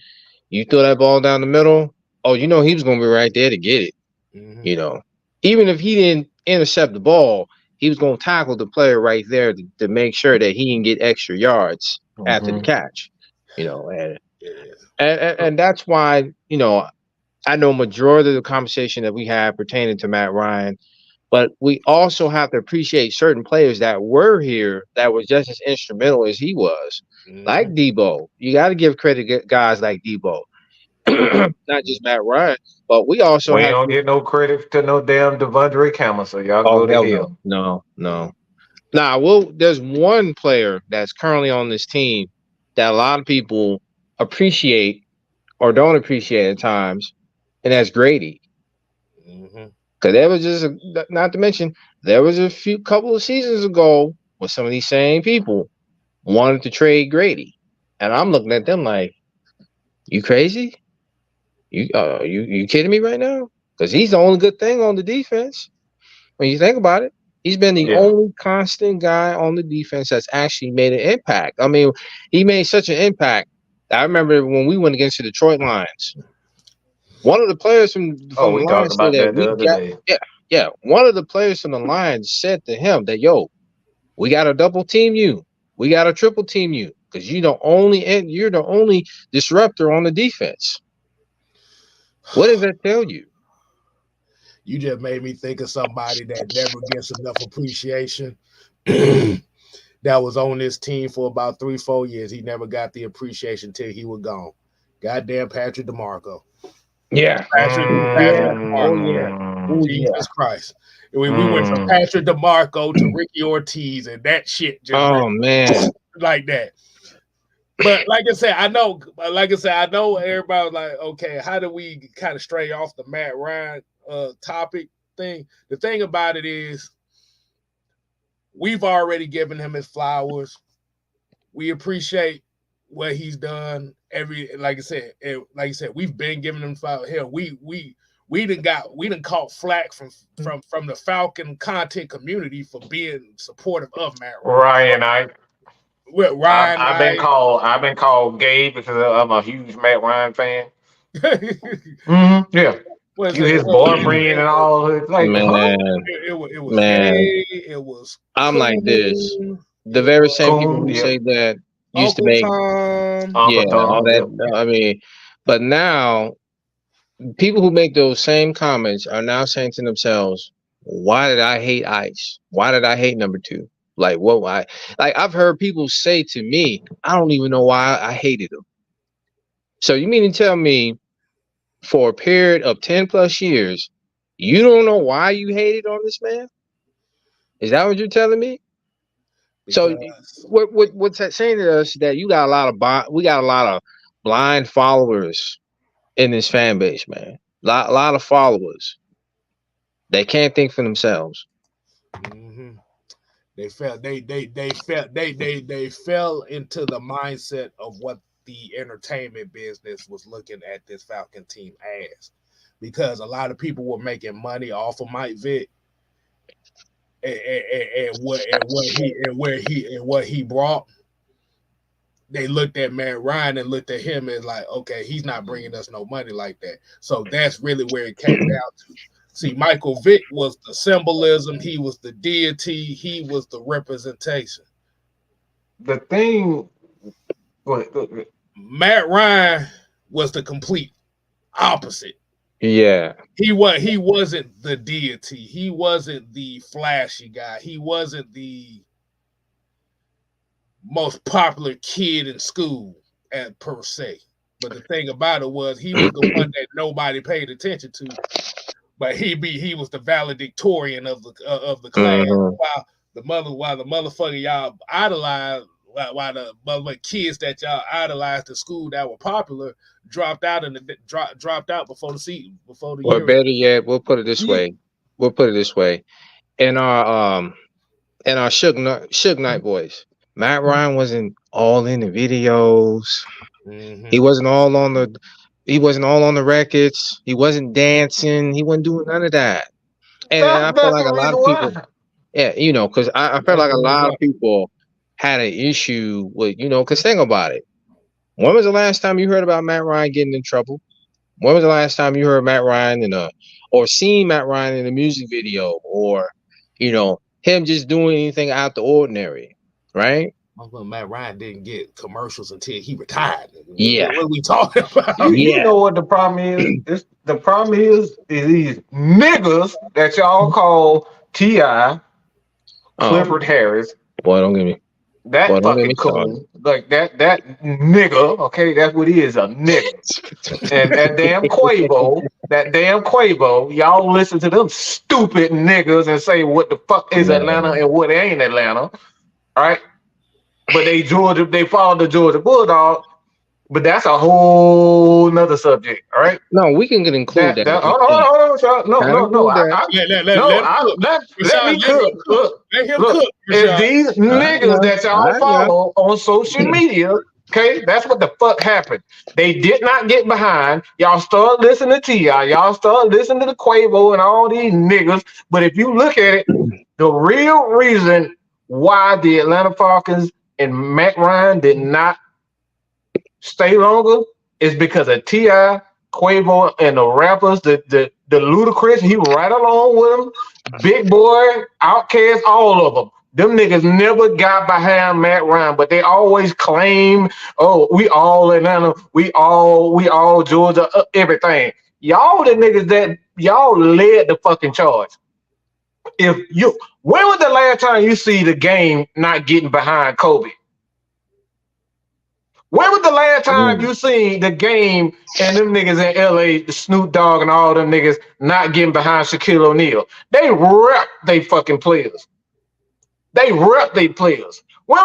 you throw that ball down the middle, he was going to be right there to get it. Even if he didn't intercept the ball, he was going to tackle the player right there to make sure that he can get extra yards after the catch. And that's why, I know majority of the conversation that we have pertaining to Matt Ryan, but we also have to appreciate certain players that were here that was just as instrumental as he was. Like Debo. You got to give credit to guys like Debo. Not just Matt Ryan, but we also don't get no credit to no damn Devondre Campbell, so y'all go to hell. No. Nah, there's one player that's currently on this team that a lot of people appreciate or don't appreciate at times, and that's Grady. Because there was just, not to mention, there was a couple of seasons ago where some of these same people wanted to trade Grady, and I'm looking at them like, you crazy? You kidding me right now? Because he's the only good thing on the defense. When you think about it, he's been the only constant guy on the defense that's actually made an impact. I mean, he made such an impact. I remember when we went against the Detroit Lions. One of the players from we the Lions talked about that the other day. Yeah. One of the players from the Lions said to him that, we got to double team you. We got to triple team you because you're the only disruptor on the defense. What does that tell you? You just made me think of somebody that never gets enough appreciation. That was on this team for about 3-4 years. He never got the appreciation till he was gone. Goddamn Patrick DeMarco. Yeah. Patrick DeMarco. Jesus Christ. We went from Patrick DeMarco to Ricky Ortiz, and that shit just man, like that. But like I said, I know everybody was like, okay, how do we kind of stray off the Matt Ryan topic thing? The thing about it is we've already given him his flowers. We appreciate what he's done. Like I said, we've been giving him flowers. Hell, we done caught flack from the Falcon content community for being supportive of Matt Ryan. I've been called gay because I'm a huge Matt Ryan fan. Yeah. You his boyfriend and all. Like, man, it was gay. It was. I'm like this. The very same people who say that used to make all that. I mean, but now people who make those same comments are now saying to themselves, "Why did I hate Ice? Why did I hate number 2? Like what? Why? Like I've heard people say to me, I don't even know why I hated him. So you mean to tell me, for a period of 10+ years, you don't know why you hated on this man? Is that what you're telling me? Because so what's that saying to us? That we got a lot of blind followers in this fan base, man. A lot of followers. They can't think for themselves. They fell into the mindset of what the entertainment business was looking at this Falcon team as, because a lot of people were making money off of Mike Vick and what he brought. They looked at Matt Ryan and looked at him and like, okay, he's not bringing us no money like that. So that's really where it came down to. See, Michael Vick was the symbolism. He was the deity. He was the representation. The thing, go ahead. Matt Ryan was the complete opposite. Yeah. He wasn't the deity. He wasn't the flashy guy. He wasn't the most popular kid in school per se. But the thing about it was he was the one that nobody paid attention to. But he was the valedictorian of the class. Mm-hmm. While the motherfucker y'all idolized, while the motherfucker kids that y'all idolized in school that were popular dropped out before the season, before the year. Better yet, we'll put it this way. In our Suge Knight voice, Matt Ryan wasn't all in the videos. Mm-hmm. He wasn't all on the records. He wasn't dancing. He wasn't doing none of that. And I feel like a lot of people, because I felt like a lot of people had an issue with, because think about it. When was the last time you heard about Matt Ryan getting in trouble? When was the last time you heard Matt Ryan or seen Matt Ryan in a music video, or, him just doing anything out the ordinary, right? Matt Ryan didn't get commercials until he retired. Yeah. What are we talking about? You know what the problem is? The problem is these niggas that y'all call T.I., Clifford Harris. Boy, don't get me. That fucking cool. Like that nigga, okay, that's what he is, a nigga. And that damn Quavo, y'all listen to them stupid niggas and say what the fuck is Atlanta and what ain't Atlanta. All right? But they follow the Georgia Bulldog, but that's a whole nother subject, all right? No, we can include that. Hold on. No. Let me cook. Look, it's these niggas that y'all follow on social media, okay? That's what the fuck happened. They did not get behind. Y'all start listening to T.I., y'all start listening to the Quavo and all these niggas, but if you look at it, the real reason why the Atlanta Falcons and Matt Ryan did not stay longer is because of T.I., Quavo, and the rappers, the Ludacris. He was right along with them. Big Boy, Outkast, all of them. Them niggas never got behind Matt Ryan, but they always claim, oh, we all Atlanta, we all Georgia, everything. Y'all the niggas that y'all led the fucking charge. When was the last time you see the game not getting behind Kobe? When was the last time you seen the game and them niggas in LA, the Snoop Dogg and all them niggas not getting behind Shaquille O'Neal? They rep they fucking players. When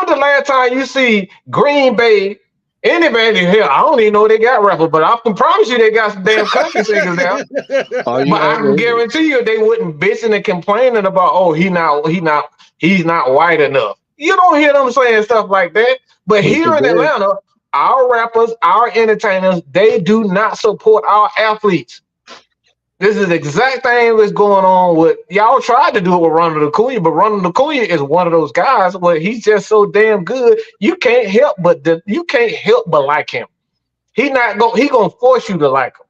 was the last time you see Green Bay, anybody here? I don't even know they got rappers, but I can promise you they got some damn country singers now. But I can guarantee you they wouldn't bitching and complaining about, oh, he's not white enough. You don't hear them saying stuff like that. But here in Atlanta, our rappers, our entertainers, they do not support our athletes. This is the exact thing that's going on with y'all tried to do it with Ronald Acuna, but Ronald Acuna is one of those guys where he's just so damn good. You can't help but like him. He gonna force you to like him.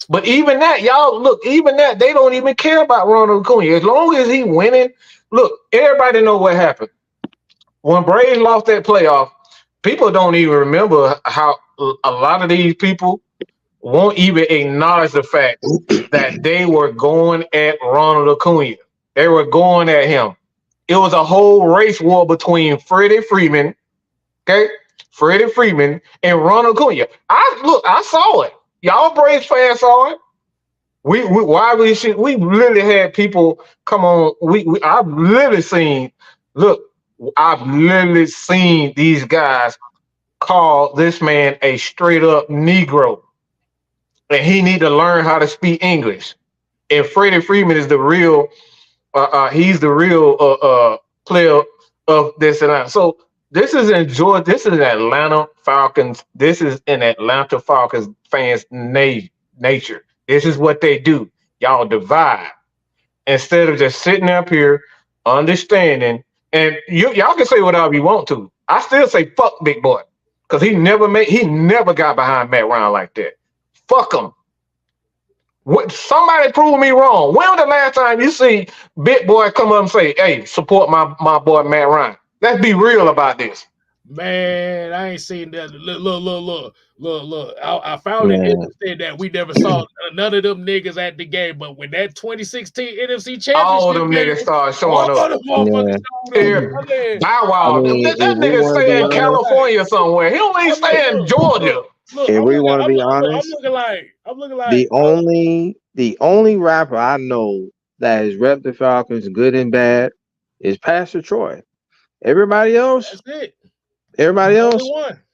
But even that, they don't even care about Ronald Acuna. As long as he winning, look, everybody know what happened. When Braves lost that playoff, people don't even remember how a lot of these people won't even acknowledge the fact that they were going at Ronald Acuna. They were going at him. It was a whole race war between Freddie Freeman, and Ronald Acuna. I saw it. Y'all Braves fans saw it. We literally had people come on. I've literally seen these guys call this man a straight up Negro, and he need to learn how to speak English. And Freddie Freeman is the real. He's the real player of this Atlanta. So this is in Georgia. This is Atlanta Falcons. This is an Atlanta Falcons fans' nature. This is what they do. Y'all divide instead of just sitting up here understanding. And y'all can say whatever you want to. I still say fuck Big Boy because he never got behind Matt Ryan like that. Fuck him. Somebody prove me wrong. When was the last time you see Big Boy come up and say, "Hey, support my boy Matt Ryan"? Let's be real about this. Man, I ain't seen that. Look. I found it interesting that we never saw none of them niggas at the game. But when that 2016 NFC Championship, all them niggas started showing up. Bow Wow. That nigga stay in California somewhere. He don't even stay in Georgia. If we want to be honest, I'm looking like the only rapper I know that has repped the Falcons good and bad is Pastor Troy. Everybody else, everybody else,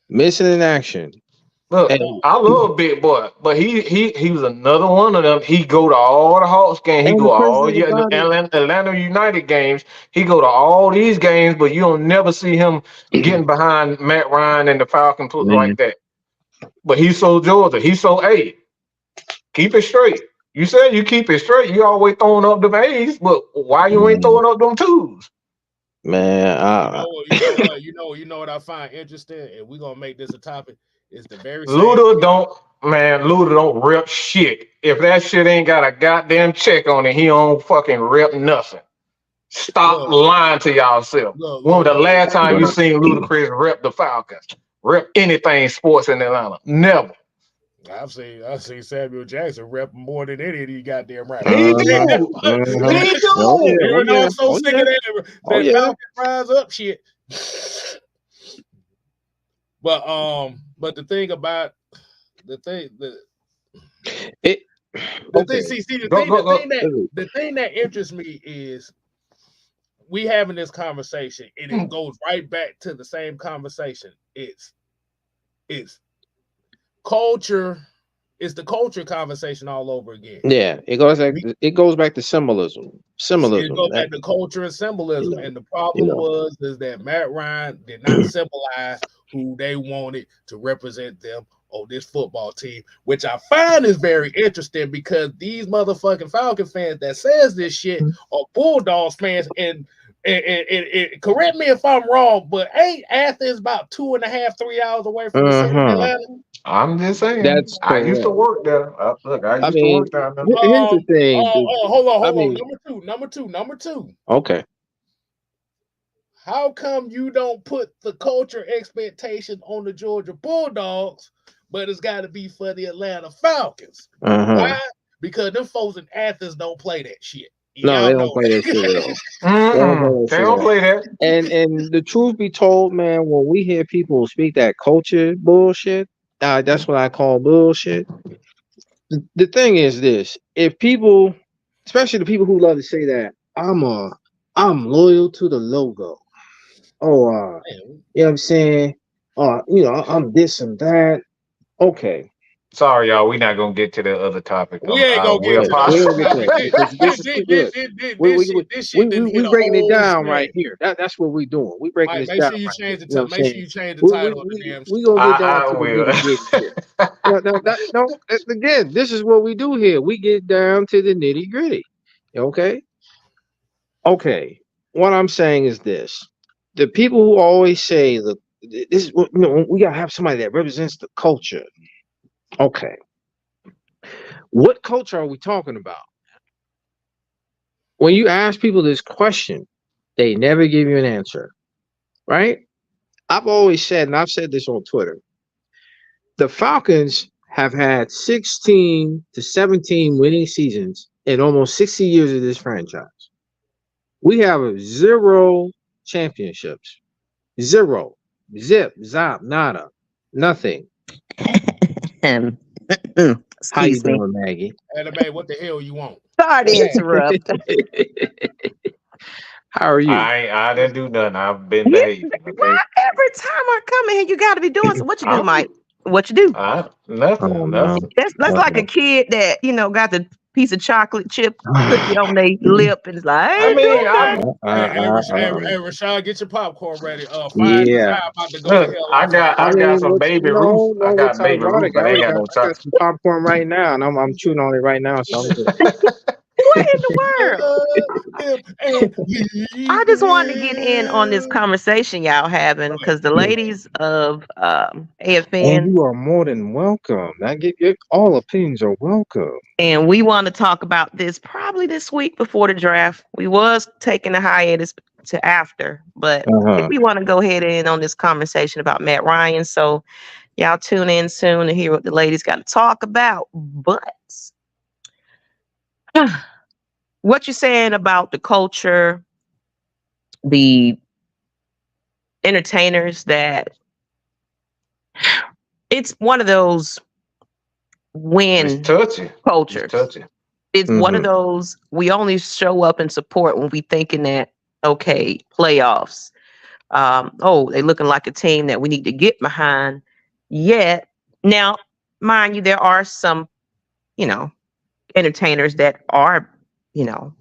missing in action. Look, I love Big Boy, but he was another one of them. He go to all the Hawks games. He go to all Atlanta United games. He go to all these games, but you don't never see him getting behind Matt Ryan and the Falcons like that. But he's so Georgia. He's so A. Keep it straight. You said you keep it straight. You always throwing up the A's, but why you ain't throwing up them twos? Man, you know what I find interesting, and we're gonna make this a topic. Is the very Luda don't rep shit. If that shit ain't got a goddamn check on it, he don't fucking rep nothing. Stop lying to yourself. When was the last time you seen Ludacris rep the Falcons? Rep anything sports in Atlanta? Never. I've seen Samuel Jackson rep more than any of these goddamn rappers. He do. You're not so sick of that Falcon rise up shit. But the thing about the thing that interests me is we having this conversation, and it goes right back to the same conversation. It's culture. It's the culture conversation all over again. Yeah, it goes back to symbolism. It goes back to culture and symbolism. And the problem is that Matt Ryan did not symbolize who they wanted to represent them on this football team, which I find is very interesting because these motherfucking Falcon fans that says this shit are Bulldogs fans. And correct me if I'm wrong, but ain't Athens about 2.5, 3 hours away from the city of Atlanta? I'm just saying. I used to work there. Look, I used to work down there. Here's the thing. Hold on. Number two. Okay. How come you don't put the culture expectation on the Georgia Bulldogs, but it's got to be for the Atlanta Falcons? Why? Because them folks in Athens don't play that shit. No, they don't play that shit at all. They don't play that. And the truth be told, man, when we hear people speak that culture bullshit, that's what I call bullshit. The thing is this: if people, especially the people who love to say that I'm loyal to the logo. You know what I'm saying? I'm this and that. Okay. Sorry, y'all. We're not gonna get to the other topic. We ain't gonna get to that. We breaking it down right here. That's what we doing. We breaking it down. Make sure you change the title. Make sure you change the title of the damn. We gonna get down to the nitty-gritty. No. Again, this is what we do here. We get down to the nitty gritty. Okay. What I'm saying is this: the people who always say that this is what we gotta have somebody that represents the culture. Okay. What culture are we talking about? When you ask people this question, they never give you an answer, right? I've always said, and I've said this on Twitter, the Falcons have had 16 to 17 winning seasons in almost 60 years of this franchise. We have 0 championships. 0. Zip, zop, nada, nothing. How you doing, Maggie? Anime, what the hell you want? Sorry to interrupt. How are you? I didn't do nothing. I've been behaving. Okay? Well, every time I come in here, you got to be doing something. What you do, Mike? What you do? Nothing. That's like a kid that got the piece of chocolate chip cookie on their lip and it's like, I ain't doing that. Hey, Rashad, get your popcorn ready. Fine Yeah. Design about to go the Look, hell I off on got you. I got some baby Ruth. I we'll got talk baby about it, Ruth, but I ain't guys. got no I got chocolate. some popcorn right now, and I'm chewing on it right now. So I'm good. What in the world? Him and I just wanted to get in on this conversation y'all having because the ladies of And AFN you are more than welcome. All opinions are welcome. and we want to talk about this probably this week before the draft. We was taking a hiatus to after, but I think we want to go ahead and on this conversation about Matt Ryan. So y'all tune in soon to hear what the ladies got to talk about. But what you're saying about the culture, the entertainers that it's one of those It's win touchy. It's cultures. touchy. It's one of those we only show up and support when we thinking that okay, playoffs. They looking like a team that we need to get behind. Yet now, mind you, there are some, entertainers that are,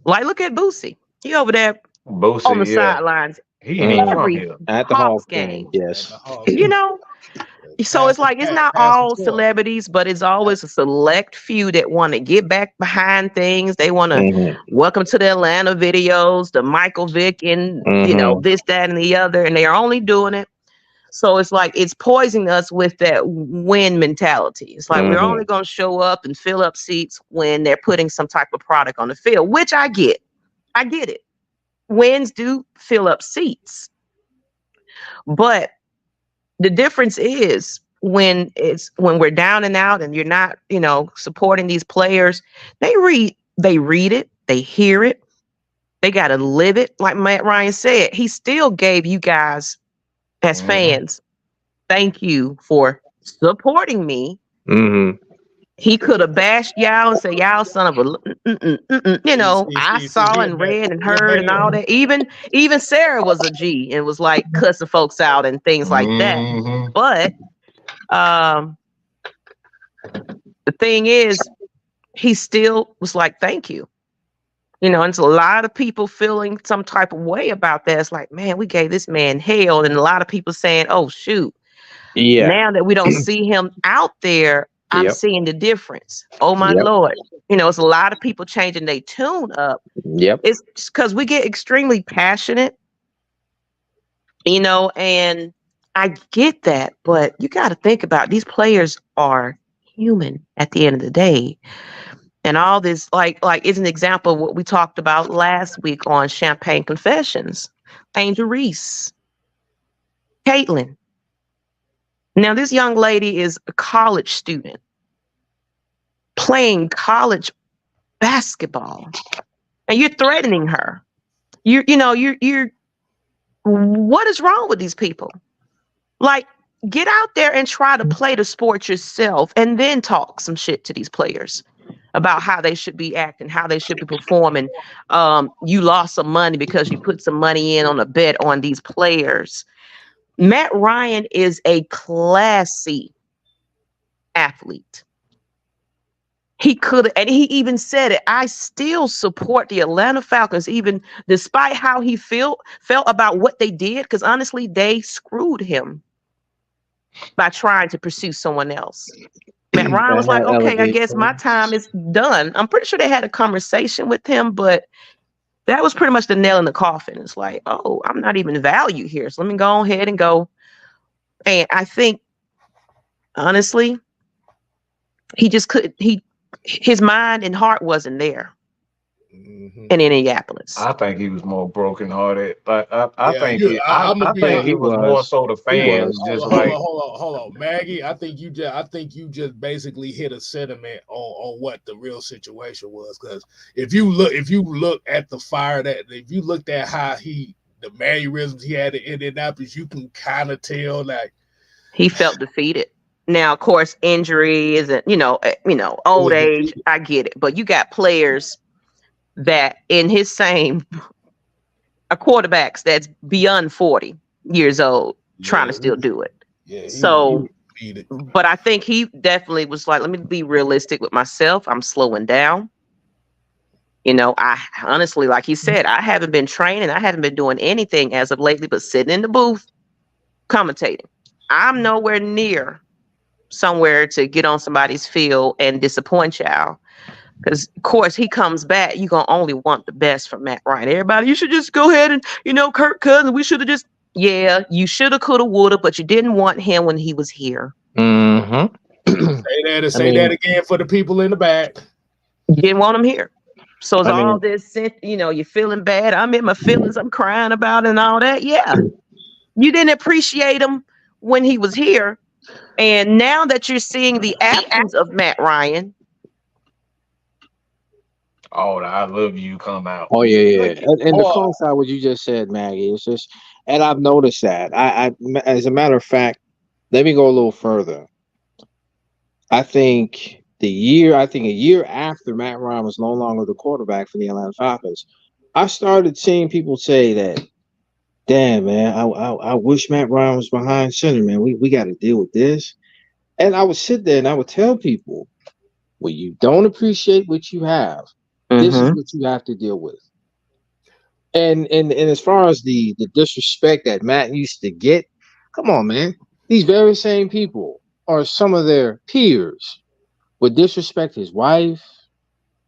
like look at Boosie. He over there on the Boosie, yeah. sidelines He ain't even from every here. At the Hawks Hawks game. game, yes. You know, so it's like it's not all celebrities. celebrities, but it's always a select few that want to get back behind things. They want to welcome to the Atlanta videos, the Michael Vick and this, that, and the other, and they are only doing it. So it's like it's poisoning us with that win mentality. It's like we're only going to show up and fill up seats when they're putting some type of product on the field, which I get. I get it. Wins do fill up seats, but the difference is when we're down and out and you're not, supporting these players, they read it, they hear it, they got to live it. Like Matt Ryan said, he still gave you guys as fans, thank you for supporting me. He could have bashed y'all and said, y'all son of a, I saw and read and heard and all that. Even Sarah was a G and was like cussing folks out and things like that. But the thing is, he still was like, thank you. And it's a lot of people feeling some type of way about that. It's like, man, we gave this man hell. And a lot of people saying, oh, shoot. Yeah. Now that we don't see him out there, I'm seeing the difference. Oh, my Lord. It's a lot of people changing their tune up. It's because we get extremely passionate, and I get that. But you got to think about these players are human at the end of the day. And all this, like is an example of what we talked about last week on Champagne Confessions. Angel Reese, Caitlin. Now, this young lady is a college student playing college basketball, and you're threatening her. You're what is wrong with these people? Like, get out there and try to play the sport yourself and then talk some shit to these players about how they should be acting, how they should be performing. You lost some money because you put some money in on a bet on these players. Matt Ryan is a classy athlete. He could, and he even said it, I still support the Atlanta Falcons, even despite how he felt about what they did, because honestly, they screwed him by trying to pursue someone else. Matt Ryan was like, okay, I guess my time is done. I'm pretty sure they had a conversation with him, but that was pretty much the nail in the coffin. It's like, oh, I'm not even valued here. So let me go ahead and go. And I think, honestly, his mind and heart wasn't there in Indianapolis. I think he was more brokenhearted. Like I think he was was more so the fans just like. Hold on, Maggie. I think you just basically hit a sentiment on what the real situation was. Because if you look at the fire if you looked at how the mannerisms he had in Indianapolis, you can kind of tell like he felt defeated. Now, of course, injury isn't, old age. I get it, but you got players that in his same quarterbacks that's beyond 40 years old trying to still do it. But I think he definitely was like, let me be realistic with myself. I'm slowing down. You know, I honestly, like he said, I haven't been training. I haven't been doing anything as of lately, but sitting in the booth, commentating. I'm nowhere near somewhere to get on somebody's field and disappoint y'all. Because, of course, he comes back. You're going to only want the best from Matt Ryan. Everybody, you should just go ahead and, Kirk Cousins, we should have just, yeah, you should have, could have, would have, but you didn't want him when he was here. Mm-hmm. Say that and say that again for the people in the back. You didn't want him here. So it's all this, you're feeling bad. I'm in my feelings. I'm crying about it and all that. Yeah. You didn't appreciate him when he was here. And now that you're seeing the absence of Matt Ryan, oh, I love you come out. Oh yeah. And the coincide what you just said, Maggie, it's just, and I've noticed that. I as a matter of fact, let me go a little further. I think a year after Matt Ryan was no longer the quarterback for the Atlanta Falcons, I started seeing people say that, damn man, I wish Matt Ryan was behind center, man. We got to deal with this. And I would sit there and I would tell people, when you don't appreciate what you have, this is what you have to deal with. And as far as the disrespect that Matt used to get, come on, man. These very same people or some of their peers would disrespect his wife,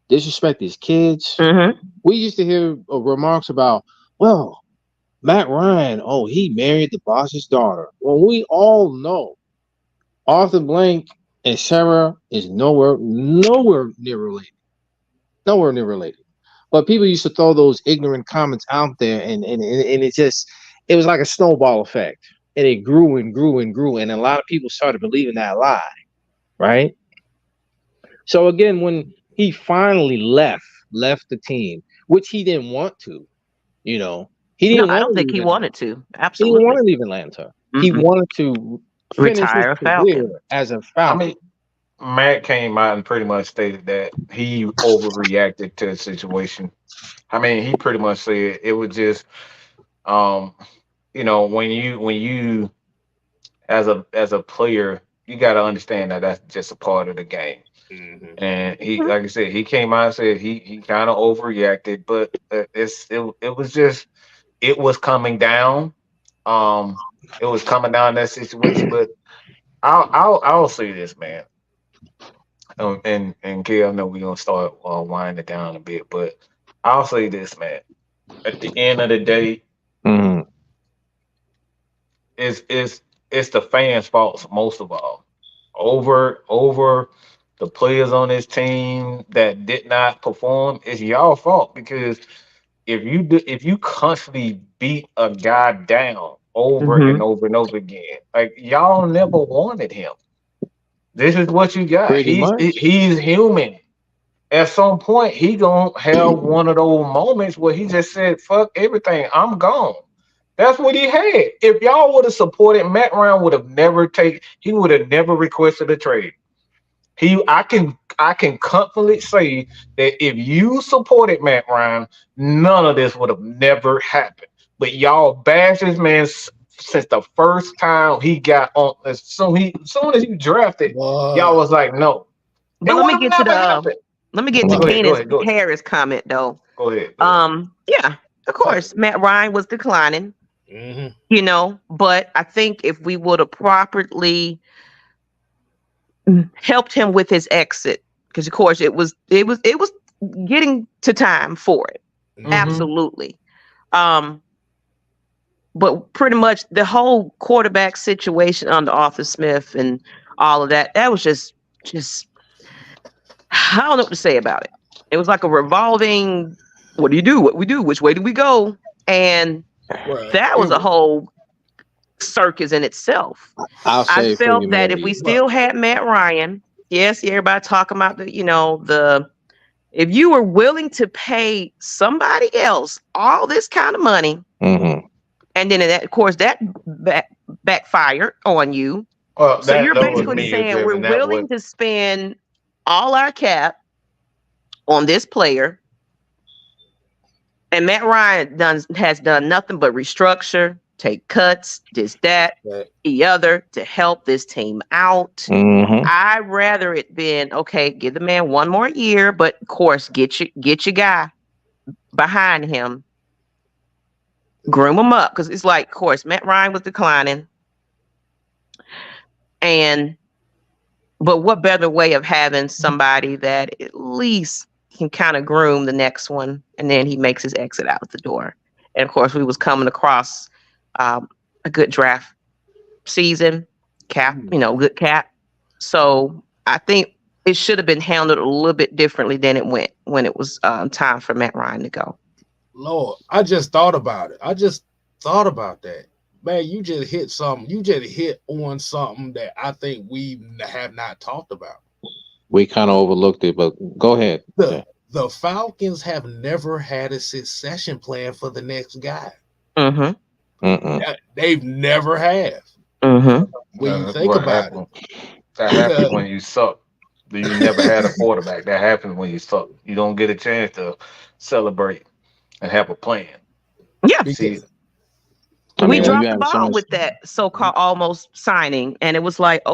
disrespect his kids. We used to hear remarks about, well, Matt Ryan, he married the boss's daughter. Well, we all know Arthur Blank and Sarah is nowhere near related. Nowhere near related. But people used to throw those ignorant comments out there, and it was like a snowball effect. And it grew and grew and grew. And a lot of people started believing that lie. Right? So again, when he finally left the team, which he didn't want to, he didn't. I don't think he wanted to. Absolutely, he didn't want to leave Atlanta. He wanted to retire his Falcon as a Falcon. I mean, Matt came out and pretty much stated that he overreacted to the situation. I mean, he pretty much said it was just, when you as a player, you got to understand that that's just a part of the game. And he, like I said, he came out and said he kind of overreacted, but it was coming down. It was coming down that situation. But I'll say this, man. And Gail, I know we're gonna start winding it down a bit, but I'll say this, man. At the end of the day, it's the fans' fault most of all. Over the players on this team that did not perform, it's y'all fault, because if you constantly beat a guy down over and over and over again, like, y'all never wanted him. This is what you got. He's human. At some point, he gonna have one of those moments where he just said, "Fuck everything, I'm gone." That's what he had. If y'all would have supported Matt Ryan, he would have never requested a trade. I can confidently say that if you supported Matt Ryan, none of this would have never happened. But y'all bashed this man since the first time he got on. As soon as he drafted, y'all was like, no. But let me get to Keenan's Harris comment though. Go ahead. Yeah, of course, Matt Ryan was declining. But I think if we would have properly helped him with his exit, because of course it was getting to time for it. Absolutely. But pretty much the whole quarterback situation under Arthur Smith and all of that was just I don't know what to say about it. It was like a revolving, what do you do? What we do? Which way do we go? And that was a whole circus in itself. I felt that if we still had Matt Ryan, yes, everybody talking about if you were willing to pay somebody else all this kind of money, and then that backfired on you. Well, so you're basically saying we're willing to spend all our cap on this player, and Matt Ryan has done nothing but restructure, take cuts, this, that, the other to help this team out. Mm-hmm. I'd rather it been okay. Give the man one more year, but of course, get your guy behind him, groom him up, because it's like, of course, Matt Ryan was declining, but what better way of having somebody that at least can kind of groom the next one, and then he makes his exit out the door. And of course, we was coming across a good draft season, good cap. So I think it should have been handled a little bit differently than it went when it was time for Matt Ryan to go. Lord, I just thought about it. I just thought about that. Man, you just hit something. You just hit on something that I think we have not talked about. We kind of overlooked it, but go ahead. The Falcons have never had a succession plan for the next guy. They've never have. When you think about it. That happens when you suck. You never had a quarterback. That happens when you suck. You don't get a chance to celebrate and have a plan. Yeah. We dropped the ball with that so-called almost signing, and it was like, I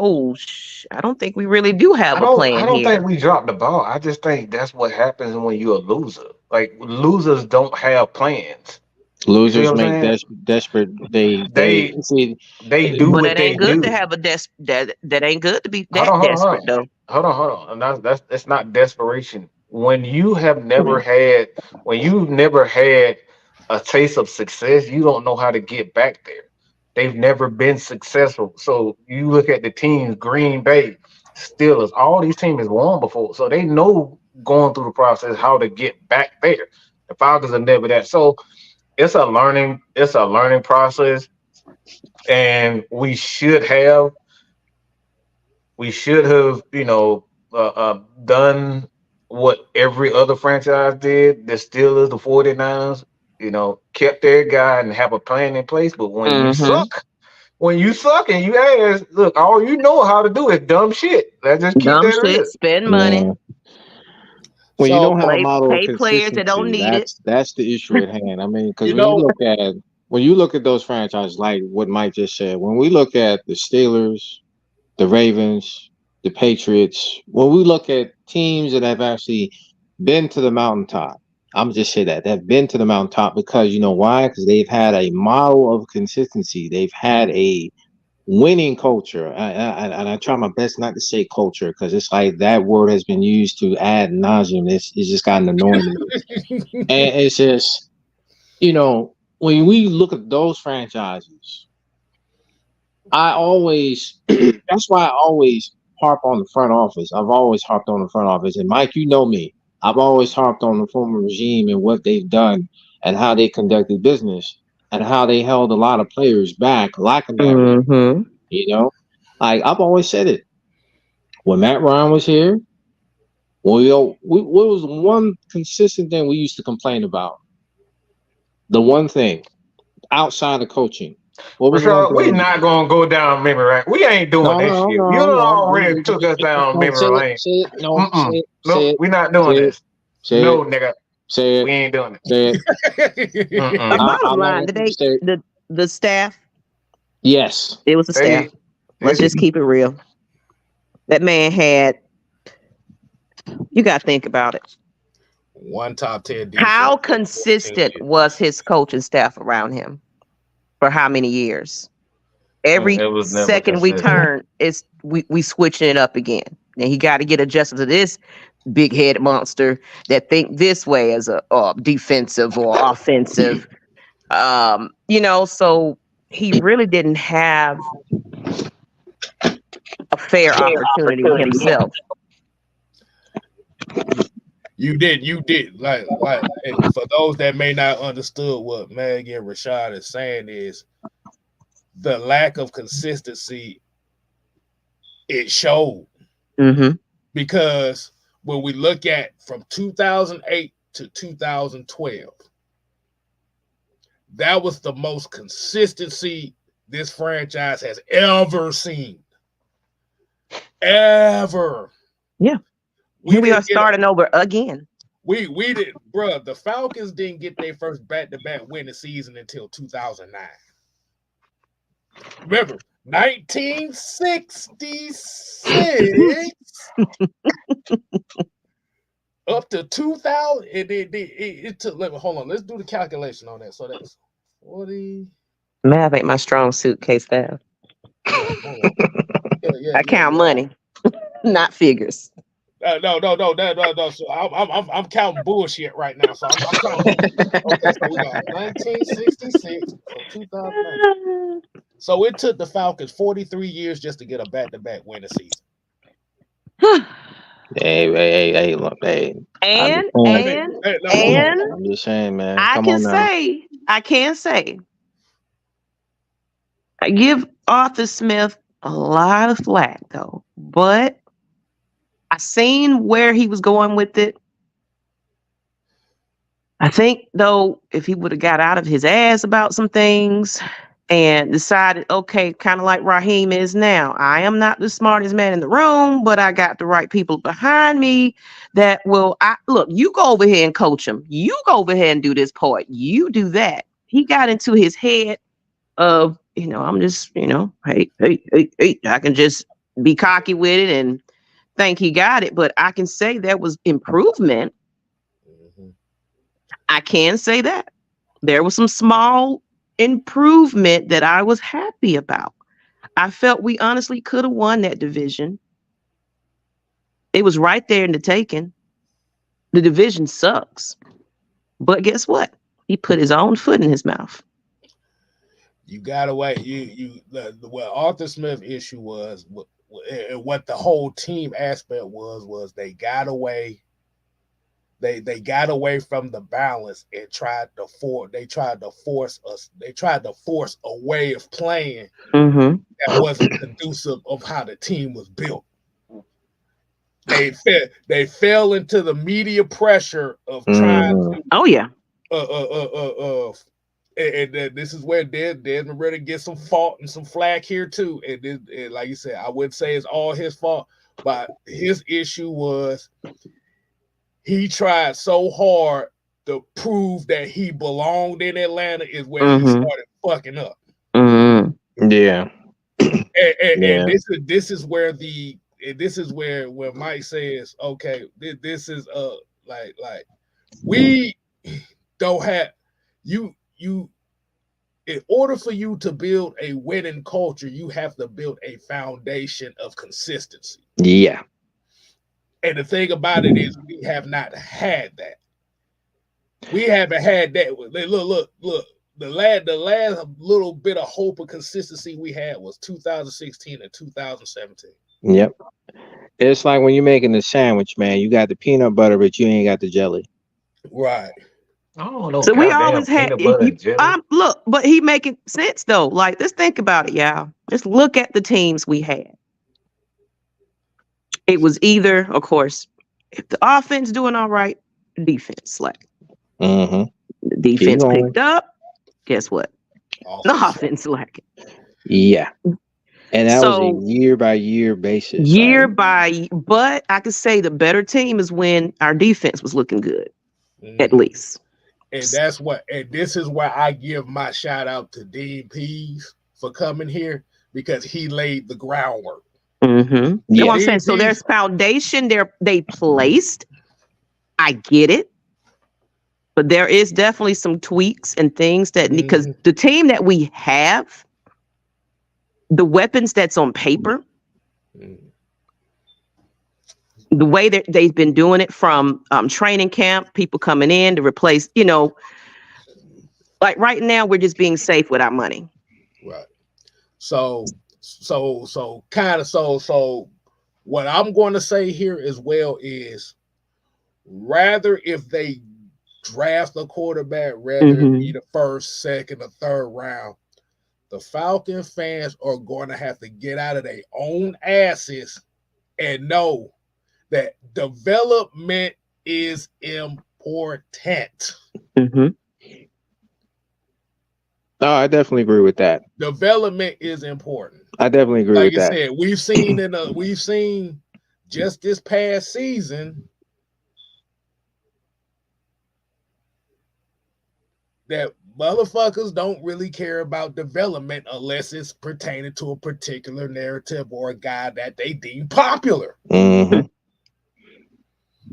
don't think we really do have a plan here. I don't think we dropped the ball. I just think that's what happens when you're a loser. Like, losers don't have plans. Losers make desperate. They do what they do. But it ain't good to have that ain't good to be desperate though. Hold on. And that's not desperation. When you have never had, a taste of success, you don't know how to get back there. They've never been successful. So you look at the teams, Green Bay, Steelers, all these teams have won before. So they know going through the process how to get back there. The Falcons are never that. So it's a learning process. And we should have, done what every other franchise did. The Steelers, the 49ers, kept their guy and have a plan in place. But when you suck and you ask, look, all you know how to do is dumb shit. Let's just keep that real. Spend money. When you don't have a model of pay players that don't need it. That's the issue at hand. I mean, because when you look at those franchises, like what Mike just said, when we look at the Steelers, the Ravens, the Patriots, when we look at teams that have actually been to the mountaintop, I'm just say that they've been to the mountaintop because you know why? Because they've had a model of consistency. They've had a winning culture. And I try my best not to say culture because it's like that word has been used to ad nauseum. It's just gotten annoying. And it's just, when we look at those franchises, that's why I always harp on the front office. I've always harped on the front office. And Mike, you know me. I've always harped on the former regime and what they've done and how they conducted business and how they held a lot of players back, like that. Like I've always said it. When Matt Ryan was here, what was one consistent thing we used to complain about? The one thing outside of coaching. We're not gonna go down memory lane. We ain't doing this shit. You already took us down memory lane. We're not doing this. No, nigga. Say it. We ain't doing it. Say it. Bottom line, the staff. Yes, it was the staff. Let's just keep it real. That man had. You got to think about it. One top 10. How consistent was his coaching staff around him? For how many years? Every second we turn, we switching it up again. And he got to get adjusted to this big head monster that think this way as a defensive or offensive. So he really didn't have a fair opportunity himself. You did. Like for those that may not understood what Maggie and Rashad is saying is the lack of consistency. It showed because when we look at from 2008 to 2012, that was the most consistency this franchise has ever seen. Ever. Yeah. We are starting over again. We did, bro. The Falcons didn't get their first back-to-back winning season until 2009. Remember, 1966 up to 2000. It took. Hold on. Let's do the calculation on that. So that's 40. Math ain't my strong suit, K-Staff. I count money, not figures. No. So I'm counting bullshit right now. So I'm counting. Okay, so we got 1966 from 2009. So it took the Falcons 43 years just to get a back-to-back winning season. Hey, look, hey. And I'm just saying, man. I can say, I give Arthur Smith a lot of flack though, but I seen where he was going with it. I think though, if he would have got out of his ass about some things and decided, okay, kind of like Raheem is now, I am not the smartest man in the room, but I got the right people behind me that will, look, you go over here and coach him. You go over here and do this part. You do that. He got into his head of, I'm just, hey, I can just be cocky with it and think he got it, but I can say there was improvement. Mm-hmm. I can say that there was some small improvement that I was happy about. I felt we honestly could have won that division. It was right there in the taking. The division sucks, but guess what? He put his own foot in his mouth. You got away. What Arthur Smith's issue was, what the whole team aspect was they got away. They got away from the balance and tried to force a way of playing that wasn't conducive of how the team was built. They fell into the media pressure of trying to. Oh yeah. And this is where Desmond Ritter gets some fault and some flack here too. And like you said, I wouldn't say it's all his fault, but his issue was he tried so hard to prove that he belonged in Atlanta is where he started fucking up. Yeah. And this is where when Mike says, okay, this is like we don't have you. In order for you to build a winning culture, you have to build a foundation of consistency. Yeah. And the thing about it is we have not had that. We haven't had that. Look. The last little bit of hope of consistency we had was 2016 and 2017. Yep. It's like when you're making a sandwich, man, you got the peanut butter, but you ain't got the jelly. Right. Oh, so we always had look, but he making sense though. Like, let's think about it, y'all. Let's look at the teams we had. It was either, of course, if the offense doing all right, defense slack. The defense picked up. Guess what? The offense lacking. Yeah. And that was a year by year basis. But I could say the better team is when our defense was looking good, at least. And this is where I give my shout out to Dean Pease for coming here because he laid the groundwork. Yeah. What I'm saying. So there's foundation they placed. I get it. But there is definitely some tweaks and things that because the team that we have, the weapons that's on paper, the way that they've been doing it from training camp, people coming in to replace, like right now we're just being safe with our money. Right. So what I'm going to say here as well is rather if they draft a quarterback, rather it be the first, second, or third round, the Falcon fans are going to have to get out of their own asses and know that development is important. No, I definitely agree with that. Development is important. I definitely agree with that. Like you said, we've seen just this past season that motherfuckers don't really care about development unless it's pertaining to a particular narrative or a guy that they deem popular. Mm-hmm.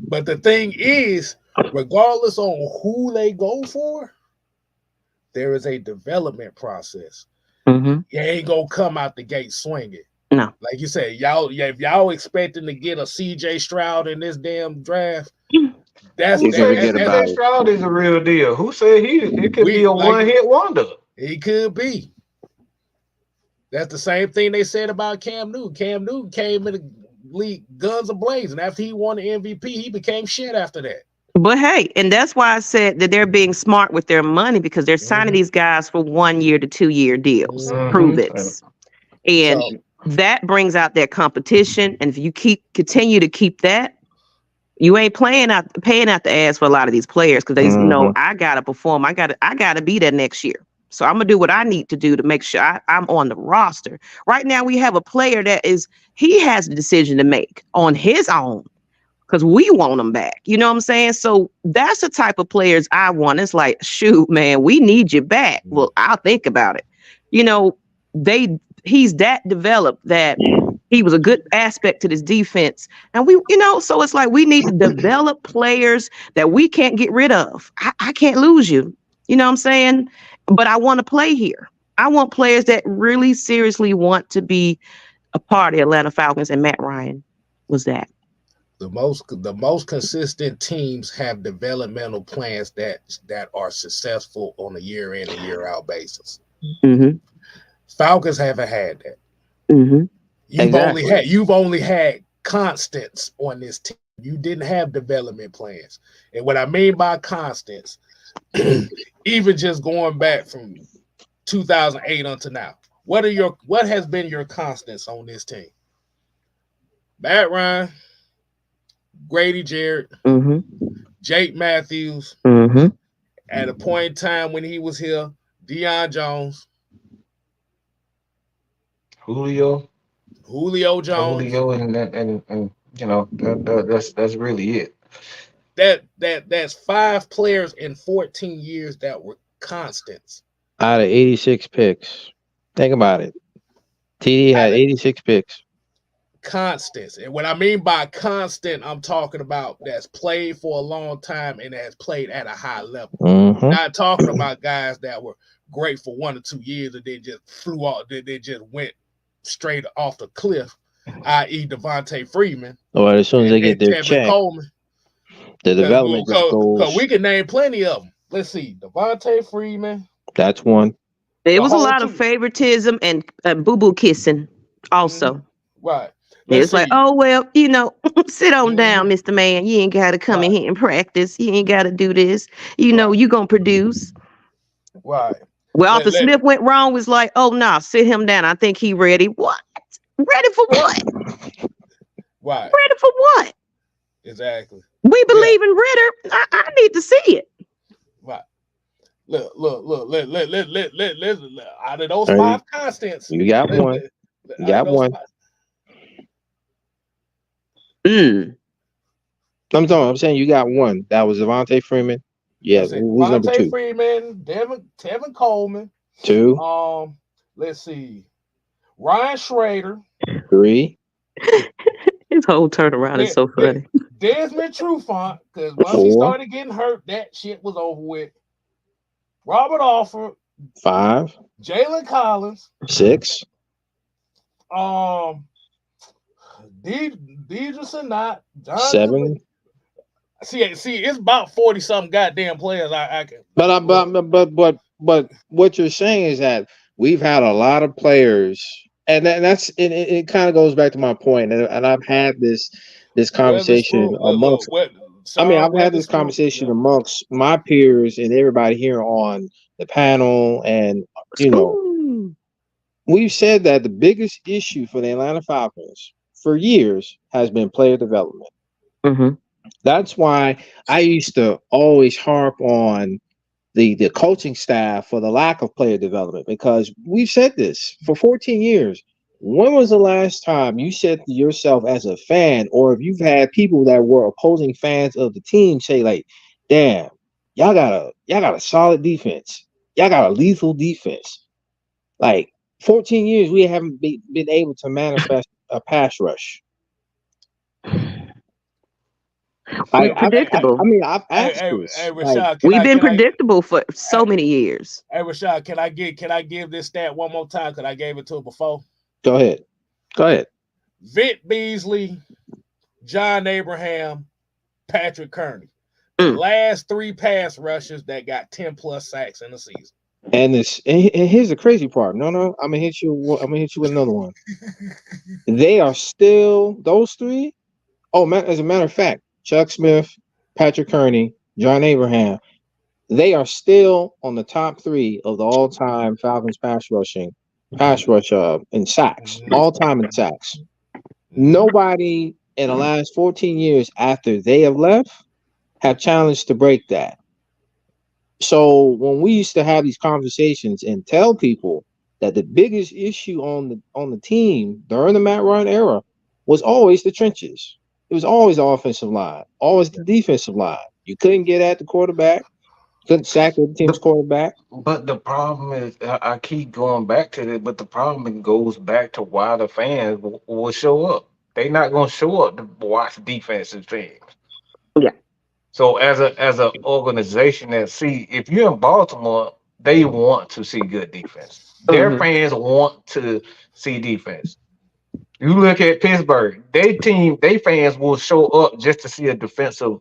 But the thing is, regardless on who they go for, there is a development process. Mm-hmm. You ain't gonna come out the gate swinging. No. Like you said, if y'all expecting to get a CJ Stroud in this damn draft, Who said CJ Stroud is a real deal? Who said it could be a one-hit wonder? He could be. That's the same thing they said about Cam Newton. Cam Newton came in the league guns a-blazing. After he won the MVP, he became shit after that. But hey, and that's why I said that they're being smart with their money, because they're signing these guys for 1 year to 2 year deals. Prove it. And that brings out that competition. And if you continue to keep that, you ain't paying out the ass for a lot of these players, because they know I gotta perform. I gotta be there next year. So I'm gonna do what I need to do to make sure I'm on the roster. Right now, we have a player he has a decision to make on his own, because we want him back. You know what I'm saying? So that's the type of players I want. It's like, shoot, man, we need you back. Well, I'll think about it. You know, he's that developed that he was a good aspect to this defense. And so it's like we need to develop players that we can't get rid of. I can't lose you. You know what I'm saying? But I want to play here. I want players that really seriously want to be a part of the Atlanta Falcons, and Matt Ryan was that. The most consistent teams have developmental plans that are successful on a year in and year out basis. Mm-hmm. Falcons haven't had that. Mm-hmm. You've only had constants on this team. You didn't have development plans. And what I mean by constants, even just going back from 2008 until now, what has been your constants on this team? Matt Ryan, Grady Jarrett, Jake Matthews, at a point in time when he was here, Deion Jones, Julio Jones, and that's really it. That's 5 players in 14 years that were constants. Out of 86 picks. Think about it. TD had 86 picks. Constants. And what I mean by constant, I'm talking about that's played for a long time and has played at a high level. Not talking about guys that were great for 1 or 2 years and then just flew off, they just went straight off the cliff, i.e. Devontae Freeman. Or as soon as they get their check, Coleman. The development just goes. Because we can name plenty of them. Let's see. Devontae Freeman. That's one. There was a lot of favoritism and boo-boo kissing also. Right. It's like, oh, well, sit on down, Mr. Man. You ain't got to come in here and practice. You ain't got to do this. You going to produce. Right. Well, Arthur Smith went wrong. Was like, oh, no, sit him down. I think he ready. What? Ready for what? Right. Ready for what? Exactly. We believe in Ritter. I need to see it. Right. Look. Out of those 5 constants, you got one. You got one. I'm saying you got one. That was Devontae Freeman. Yeah, who's number 2? Devontae Freeman, Tevin Coleman. 2. Let's see. Ryan Schrader. 3. His whole turnaround is so funny. Desmond Trufant, because once he started getting hurt, that shit was over with. Robert Alford. 5. Jalen Collins. 6. Deidre not. 7. See, it's about 40 something goddamn players. I can. But what you're saying is that we've had a lot of players, and that's it. Kind of goes back to my point, and I've had this conversation amongst. I've had this conversation amongst my peers and everybody here on the panel, and we've said that the biggest issue for the Atlanta Falcons for years has been player development. That's why I used to always harp on the coaching staff for the lack of player development, because we've said this for 14 years. When was the last time you said to yourself as a fan, or if you've had people that were opposing fans of the team say, like, damn, y'all got a solid defense. y'all got a lethal defense. Like 14 years, we haven't been able to manifest a pass rush. We're predictable. I've asked this. Hey, Rashad, we've been predictable for so many years. Hey, Rashad, can I give this stat one more time? Because I gave it to it before. Go ahead. Vic Beasley, John Abraham, Patrick Kearney. Last 3 pass rushers that got 10 plus sacks in the season. And here's the crazy part. No, I'm gonna hit you with another one. They are still those 3. Oh man, as a matter of fact, Chuck Smith, Patrick Kearney, John Abraham, they are still on the top 3 of the all-time Falcons pass rush in sacks. All-time in sacks. Nobody in the last 14 years after they have left have challenged to break that. So when we used to have these conversations and tell people that the biggest issue on the team during the Matt Ryan era was always the trenches. It was always the offensive line, always the defensive line. You couldn't get at the quarterback, couldn't sack the team's quarterback. But the problem is, I keep going back to it, but the problem goes back to why the fans will show up. They're not going to show up to watch defensive teams. Yeah. So as an organization if you're in Baltimore, they want to see good defense. Their fans want to see defense. You look at Pittsburgh, they fans will show up just to see a defensive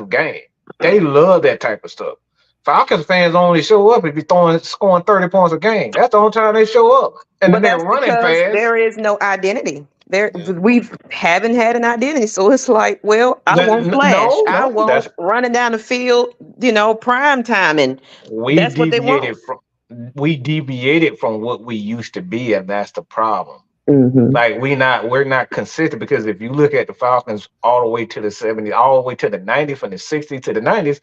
game. They love that type of stuff. Falcons fans only show up if you're scoring 30 points a game. That's the only time they show up. And then they're running fast. There is no identity. We haven't had an identity. So it's like, well, I want flash. I want running down the field, prime time. And that's what they want. We deviated from what we used to be, and that's the problem. Like we're not consistent, because if you look at the Falcons all the way to the 70s, all the way to the 90s, from the 60s to the 90s,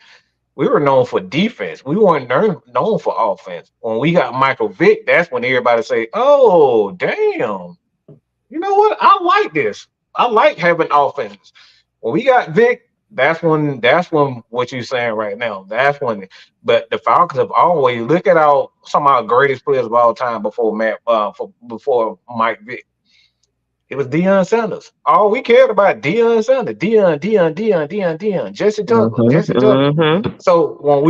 we were known for defense. We weren't known for offense. When we got Michael Vick, that's when everybody say, "Oh, damn! You know what? I like this. I like having offense." When we got Vick, that's when what you're saying right now. That's when. But the Falcons have always, look at some of our greatest players of all time before before Mike Vick. It was Deion Sanders. All we cared about Deion Sanders. Deion. Jesse Tucker. So when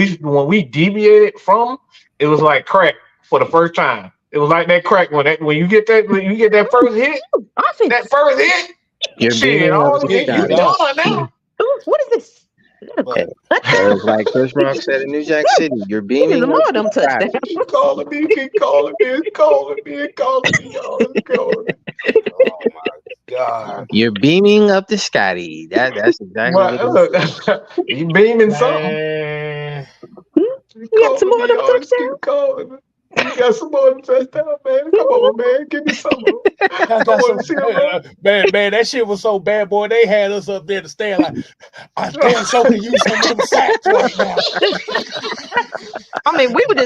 we deviated from, it was like crack for the first time. It was like that crack when you get that first hit. Shit, all you done now. What is this? Okay. It's like Chris Rock said in New Jack City, you're beaming. Keep calling me. Oh my God. You're beaming up the Scotty. That's exactly what you beaming something. You got some more of them touchdowns? You got some more touchdown, man. Come on, man. Give me some more. Man, that shit was so bad, boy. They had us up there to stand like, I damn sure can use some of them sacks right now. I mean, we were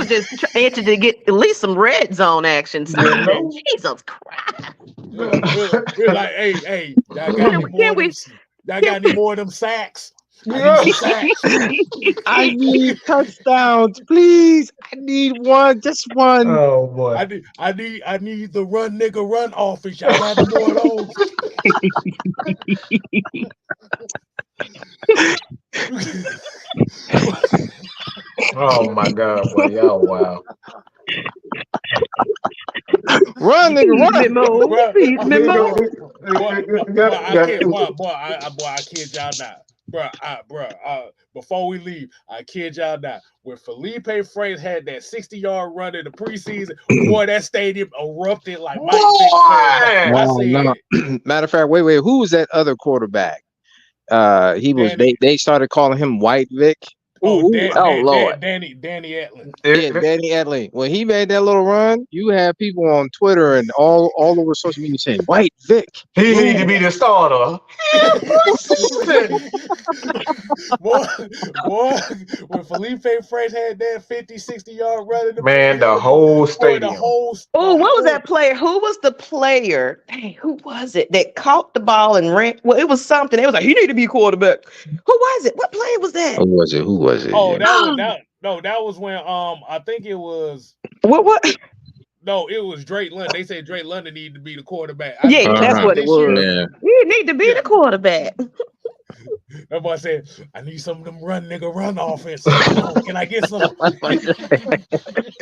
just anxious to get at least some red zone action. Jesus Christ. We're like, hey, y'all got any more of them sacks? I need touchdowns, please. I need one, just one. Oh boy. I need the run nigga run offense. Y'all got any more of those? Oh my God, boy, y'all wow. Run, nigga, I kid y'all not. Before we leave, I kid y'all not. When Felipe Franks had that 60-yard run in the preseason, boy, that stadium erupted like Mike Vick. Matter of fact, wait, who was that other quarterback? They started calling him White Vic. Lord. Danny Etling. Yeah, Danny Etling. When he made that little run, you had people on Twitter and all over social media saying, White Vic. He need to be the starter. boy, when Felipe Franks had that 50, 60-yard run in the whole stadium. What was that player? Who was the player? Dang, who was it that caught the ball and ran? Well, it was something. It was like, he need to be quarterback. Who was it? What player was that? Who was it? Oh, No, that was when I think it was What? no, it was Drake London. They said Drake London needed to be the quarterback. Yeah, that's what it was. Yeah. You need to be the quarterback. That boy said, I need some of them run offense. Can I get some?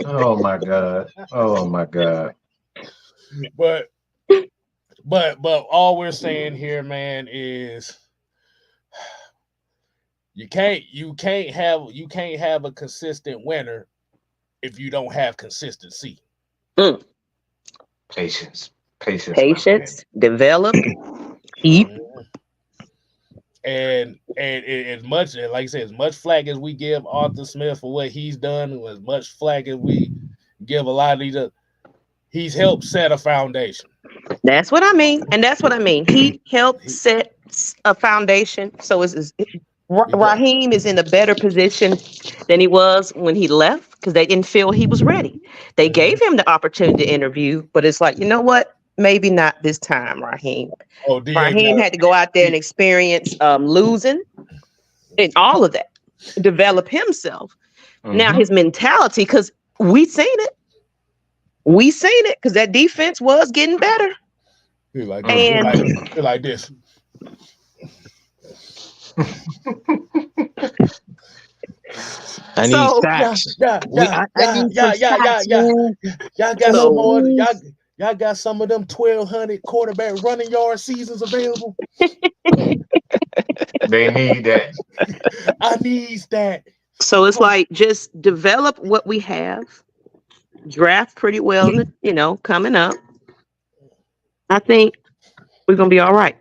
Oh my God. Oh my God. But all we're saying here, man, is you can't have a consistent winner if you don't have consistency. Patience, develop, keep. And as much, like I said, as much flack as we give Arthur Smith for what he's done, as much flack as we give a lot of these, he's helped set a foundation. That's what I mean, and that's what I mean. He helped set a foundation. So Raheem is in a better position than he was when he left because they didn't feel he was ready. They gave him the opportunity to interview, but it's like, you know what? Maybe not this time, Raheem. Raheem had to go out there and experience losing and all of that, develop himself. Now his mentality, because we seen it because that defense was getting better. He like this. I need stats. Y'all got some more. Y'all got some of them 1,200 quarterback running yard seasons available. They need that. I need that. So it's like just develop what we have, draft pretty well, coming up. I think we're gonna be all right.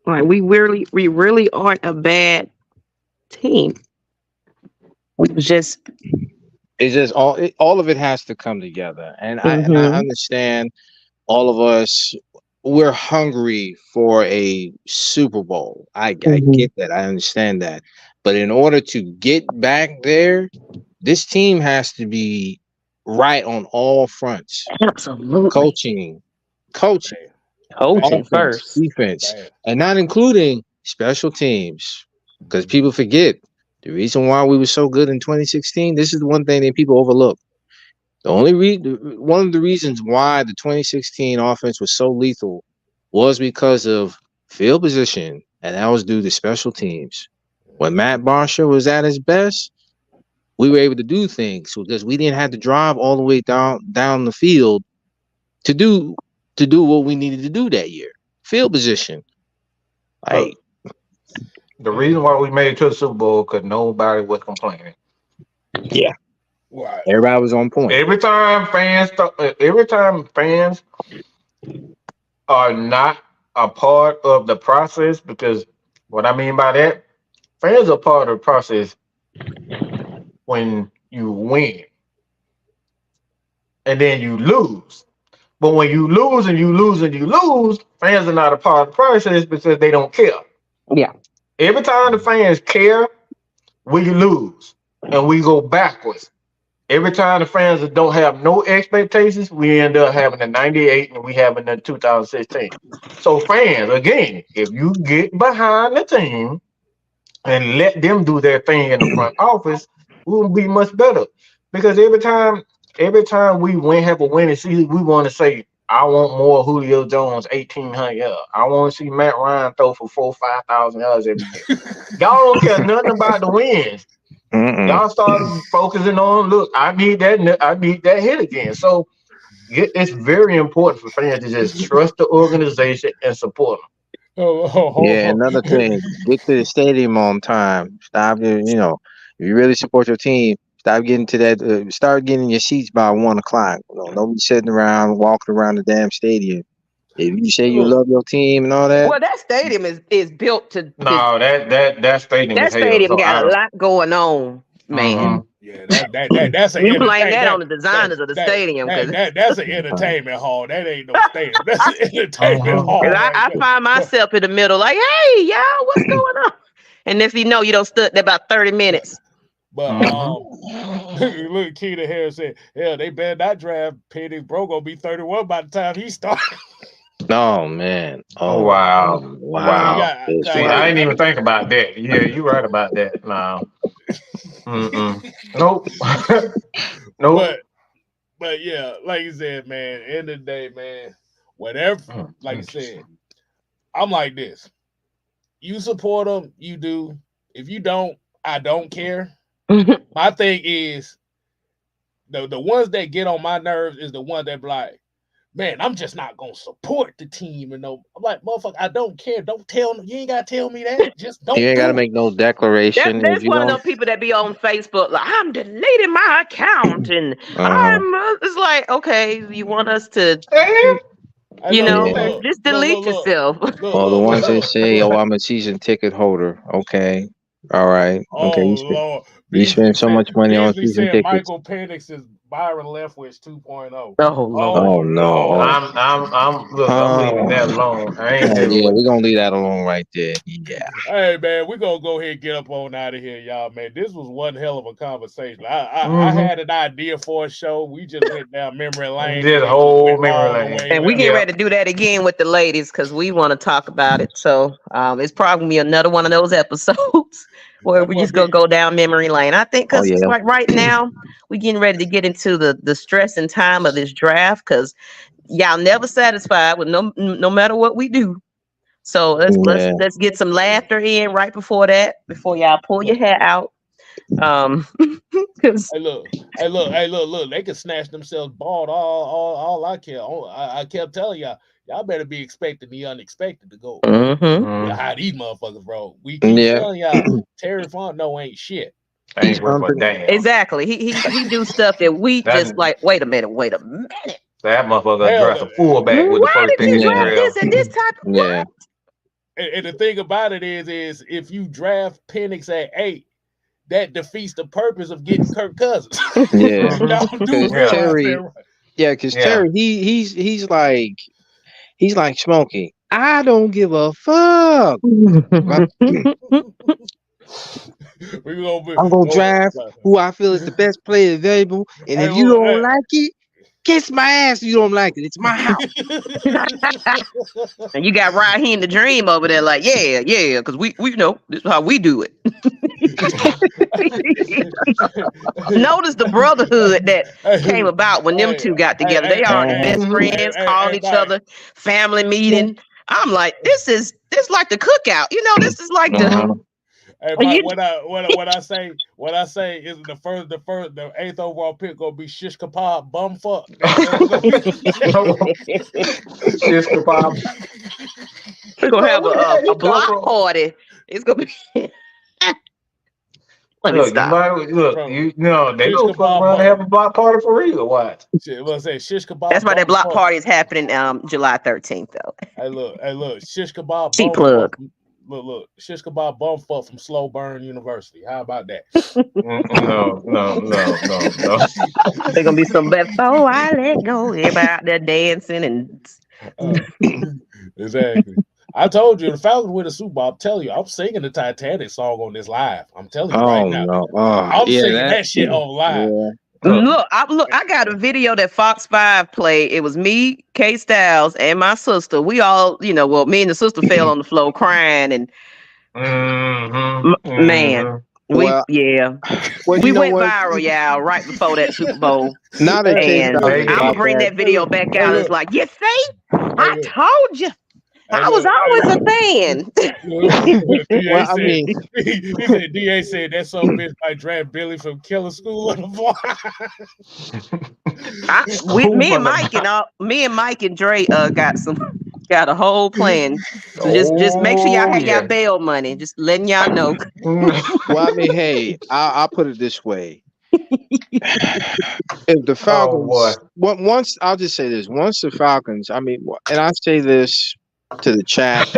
Like we really aren't a bad team. It's just all of it has to come together, and I understand. All of us, we're hungry for a Super Bowl. I get that. I understand that. But in order to get back there, this team has to be right on all fronts. Absolutely. Coaching offense, first, defense, and not including special teams. Because people forget the reason why we were so good in 2016. This is the one thing that people overlook. The only one of the reasons why the 2016 offense was so lethal was because of field position, and that was due to special teams. When Matt Barsha was at his best, we were able to do things because we didn't have to drive all the way down the field to do what we needed to do that year. Field position. The reason why we made it to the Super Bowl because nobody was complaining. Yeah. Right. Everybody was on point. Every time fans are not a part of the process, because what I mean by that, fans are part of the process when you win and then you lose. But when you lose and you lose and you lose, fans are not a part of the process because they don't care. Yeah. Every time the fans care, we lose and we go backwards. Every time the fans don't have no expectations, we end up having a 98 and we having a 2016. So fans, again, if you get behind the team and let them do their thing in the front office, we will be much better. Because every time we have a winning season, we want to say, I want more Julio Jones 1,800 yards. I want to see Matt Ryan throw for 4,000 or 5,000 yards every year. Y'all don't care nothing about the wins. Y'all start focusing on, look, I need that hit again. So it's very important for fans to just trust the organization and support them. Another thing, get to the stadium on time. Stop, if you really support your team, stop getting to that. Start getting your seats by 1:00. Don't be sitting around walking around the damn stadium. If you say you love your team and all that. Well, that stadium is built to. No, that stadium. That stadium got a lot going on, man. Yeah, that's a. You blame that on the designers of the stadium. That's an entertainment hall. That ain't no stadium. That's an entertainment hall. I find myself in the middle, like, hey, y'all, what's going on? And if you don't stood there about 30 minutes. But look, Keita Harris said, "Hell, they better not draft Penny. Bro gonna be 31 by the time he starts." Oh man! Oh wow! See, I didn't even think about that. Yeah, you're right about that. No. Nope. Nope. But yeah, like you said, man, end of the day, man, whatever, like you said, I'm like this. You support them, you do. If you don't, I don't care. My thing is the ones that get on my nerves is the ones that be like, man, I'm just not gonna support the team. And no, I'm like, motherfucker, I don't care. Don't tell me. You ain't gotta tell me that. Just don't. You ain't gotta make no declaration. There's one of those people that be on Facebook like, I'm deleting my account, and it's like, okay, you want us to, just delete yourself. Or the ones that say, "Oh, I'm a season ticket holder." Okay, all right. Okay, you spend so much money on season tickets. Michael Penix is Byron Leftwich 2.0. Oh no! I'm leaving that alone. We're gonna leave that alone right there. Yeah. Hey man, we're gonna go ahead and get up on out of here, y'all. Man, this was one hell of a conversation. I had an idea for a show. We just went down memory lane. Did whole memory lane, and we get ready to do that again with the ladies because we want to talk about it. So it's probably gonna be another one of those episodes where we just gonna go down memory lane. I think because like right now we getting ready to get into the stress and time of this draft because y'all never satisfied with no matter what we do. So let's get some laughter in right before that, before y'all pull your hair out. Hey look, they can snatch themselves bald all I care. I kept telling y'all better be expecting the unexpected to go. How these motherfuckers roll. We keep telling y'all Terry Fontenot ain't shit. Ain't worth a damn. Exactly. He do stuff that we just like, wait a minute. That motherfucker draft a fullback with the first pick. Why did you draft this and this type of what? And the thing about it is if you draft Penix at 8, that defeats the purpose of getting Kirk Cousins. Because Terry, he's like Smokey. I don't give a fuck. I'm gonna draft who I feel is the best player available, and if you don't like it, kiss my ass. You don't like it. It's my house. And you got Raheem the Dream over there, like, yeah, because we know this is how we do it. Notice the brotherhood that came about when them two got together. They are the best friends, called each other, family meeting. I'm like, this is like the cookout. This is like the. Hey, Mike, what I say is the 8th overall pick gonna be shish kebab bumfuck. Shish kebab. We're gonna have a block party. It's gonna be. Let me stop. They go fuck around and have a block party for real. What? Let's say shish kebab. That's why that block party is happening July 13th though. Hey look, shish kebab. Cheap plug. Look, shish kebab bumfuck from Slow Burn University. How about that? No. There's gonna be some before I let go. Everybody out there dancing and exactly. I told you the Falcons win the Super Bowl. I'm telling you, I'm singing the Titanic song on this live. I'm telling you right now. No. I'm singing that shit on live. Yeah. Look, I got a video that Fox 5 played. It was me, K Styles, and my sister. We all, me and the sister fell on the floor crying, and man, we went viral, y'all, right before that Super Bowl. Now that I'm gonna bring that video back out. It's like, you see, I told you. I was always a fan. He said, DA said that some bitch might draft Billy from Killer School on the me and Mike and Dre got a whole plan. So just make sure y'all have y'all bail money. Just letting y'all know. Well, hey, I'll put it this way. If the Falcons, I'll just say this: once the Falcons, and I say this to the chat,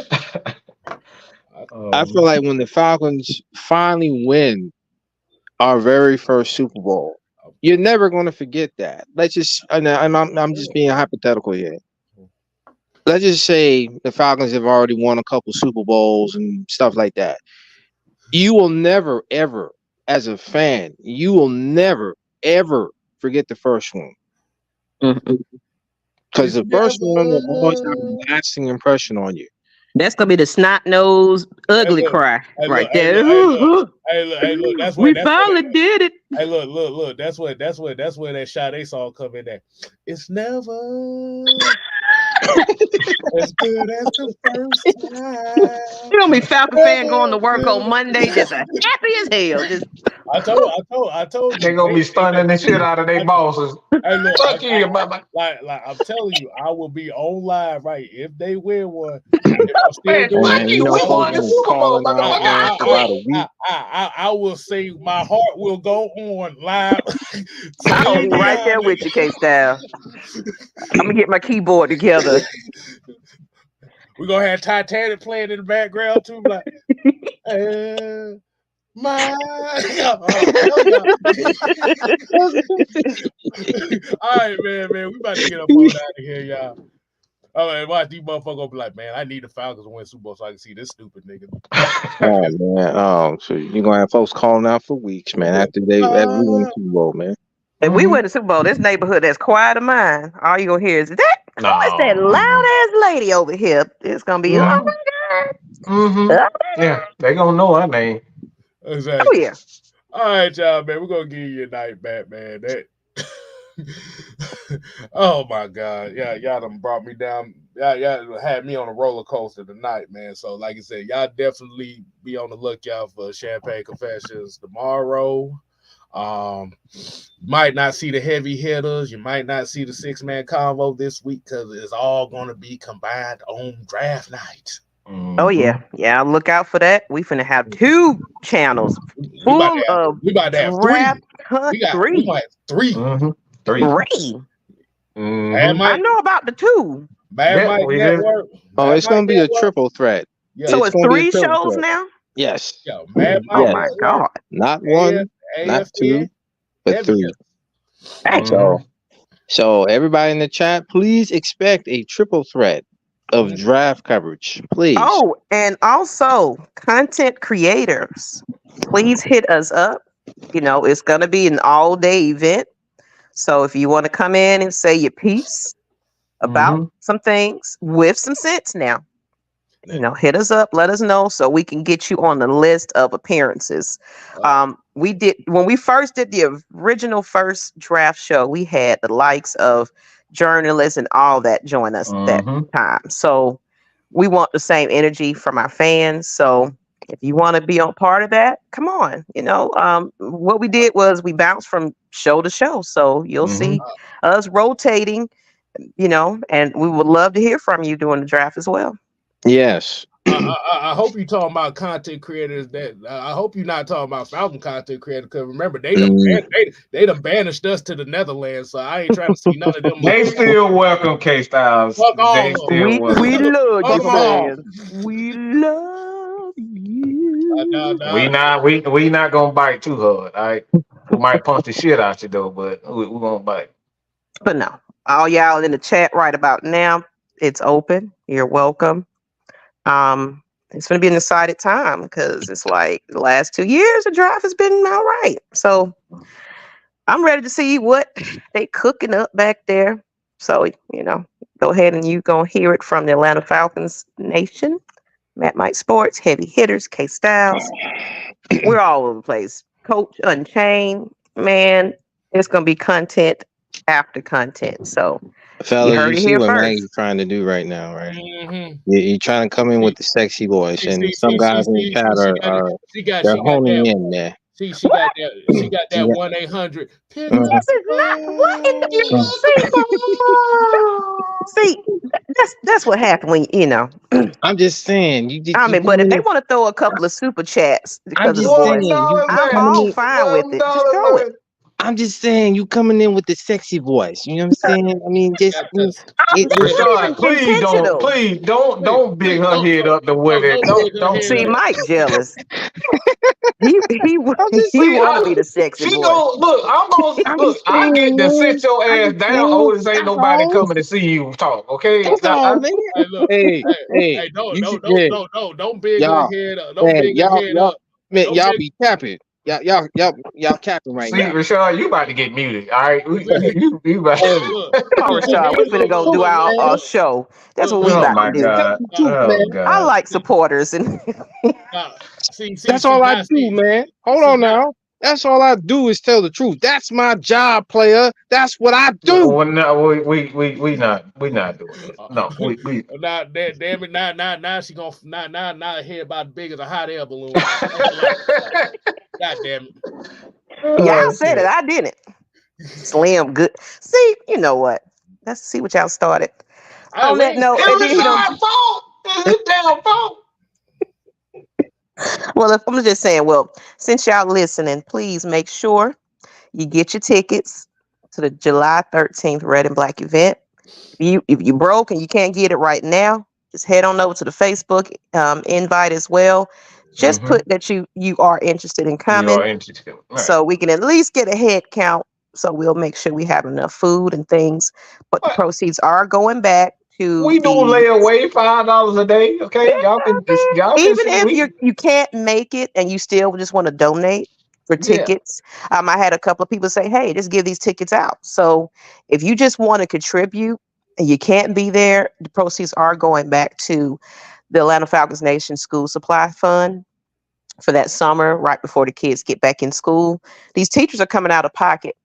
I feel like when the Falcons finally win our very first Super Bowl, you're never going to forget that. Let's just, I'm just being hypothetical here. Let's just say the Falcons have already won a couple Super Bowls and stuff like that. You will never, ever, as a fan, you will never, ever forget the first one. Because the first one will always have a lasting impression on you. That's gonna be the snot nose ugly cry right there. Hey, look, that's we finally did it. Hey, look. That's where that Sade song come in at. It's never as good as the first time. You gonna be Falcon fan going to work on Monday, just happy as hell. Just I told you. They gonna be stunning the shit out of their bosses. Hey, look, Fuck you, mama. Like I'm telling you, I will be on live right if they win one. If I'm still doing you won the Super Bowl, I will say my heart will go on live. I'll be right there with you, K-Style. I'm gonna get my keyboard together. We're gonna have Titanic playing in the background too, like my all right, man, we about to get up on out of here, y'all. All right, watch these motherfuckers gonna be like, man, I need the Falcons to win Super Bowl so I can see this stupid nigga. Oh man, so you're gonna have folks calling out for weeks, man, after we win the Super Bowl, man. If we win the Super Bowl, this neighborhood that's quiet of mine, all you gonna hear is that. No. What's that loud ass lady over here? It's gonna be. Oh my God. Yeah, they gonna know her name. Exactly. Oh yeah. All right, y'all, man. We're gonna give you a night back, man. That oh my God. Yeah, y'all done brought me down. Y'all had me on a roller coaster tonight, man. So, like I said, y'all definitely be on the lookout for Champagne Confessions tomorrow. Might not see the heavy hitters. You might not see the 6-man convo this week because it's all gonna be combined on draft night. Oh yeah, look out for that. We finna have 2 channels full of we about to have draft 3. We might have 3. 3. I know about the 2. Madmike Network. Oh, it's gonna be a triple threat. Yeah. So it's 3 shows now. Yes. Yo, oh my God! Not 1, not 2, but 3. So everybody in the chat, please expect a triple threat of draft coverage, please. Oh, and also content creators, please hit us up. You know, it's gonna be an all-day event. So if you want to come in and say your piece about some things with some sense now, you know, hit us up, let us know so we can get you on the list of appearances. We did when we first did the original first draft show, we had the likes of journalists and all that join us that time. So we want the same energy from our fans. So if you want to be on part of that, come on. You know, what we did was we bounced from show to show. So you'll see us rotating, you know, and we would love to hear from you during the draft as well. Yes. I hope you're talking about content creators. That I hope you're not talking about Falcon content creators. Because remember, they done banished us to the Netherlands. So I ain't trying to see none of them. They still welcome K-Styles. Fuck all we love you. We love you. We not gonna bite too hard. All right, we might punch the shit out you though, but we won't bite. But no, all y'all in the chat right about now, it's open. You're welcome. It's going to be an exciting time because it's like the last 2 years the draft has been all right. So I'm ready to see what they cooking up back there. So, you know, go ahead and you going to hear it from the Atlanta Falcons Nation, Madmike Sports, Heavy Hitters, K-Styles. We're all over the place. Coach Unchained, man, it's going to be content after content. So fellas, you see what Maggie's trying to do right now, right? You're trying to come in with the sexy voice, and some guys in the chat are honing in there. She got that 1-800. This is not what in the see. That's what happened when you know. I'm just saying. But if they want to throw a couple of super chats because of the voice, I'm all fine with it. Just throw it. I'm just saying, you coming in with the sexy voice. You know what I'm saying? I mean, just please don't big her head up the way. Don't see Mike jealous. he want to be the sexy voice. I get to sit your ass down. Otis ain't nobody coming to see you talk. Okay? Don't big her head up. Don't big her head up. Man, y'all be capping. Y'all capping right See, now. Rashad, you about to get muted. All right, Hey, you about. hey, Look, Come on, Rashad. We finna go do our man. show. That's what we look, Oh about to my do. Tell God. the truth, Oh man. I God. like supporters, and nah, see, That's all I now, do, man. Hold see, on now. That's all I do is tell the truth. That's my job, player. That's what I do. Well, no, we not doing this. No, we. now, damn it, now she gonna now her head about big as a hot air balloon. Acting like, God damn it. y'all Oh said it. shit. I didn't. Slim, good. See, you know what? Let's see what y'all started. Hey, On we that ain't note, It and started then was he shit. don't. our fault. It's damn fault. Well, if I'm just saying, well, since y'all listening, please make sure you get your tickets to the July 13th Red and Black event. If you broke and you can't get it right now, just head on over to the Facebook invite as well. Just Mm-hmm. put that you are interested in You coming, are interested, right? so we can at least get a head count. So we'll make sure we have enough food and things. But the What? proceeds are going back to We don't the. lay away $5 a day. Okay, y'all can Even see if we. you can't make it and you still just want to donate for Yeah. tickets, I had a couple of people say, "Hey, just give these tickets out." So if you just want to contribute and you can't be there, the proceeds are going back to the Atlanta Falcons Nation School Supply Fund for that summer, right before the kids get back in school. These teachers are coming out of pocket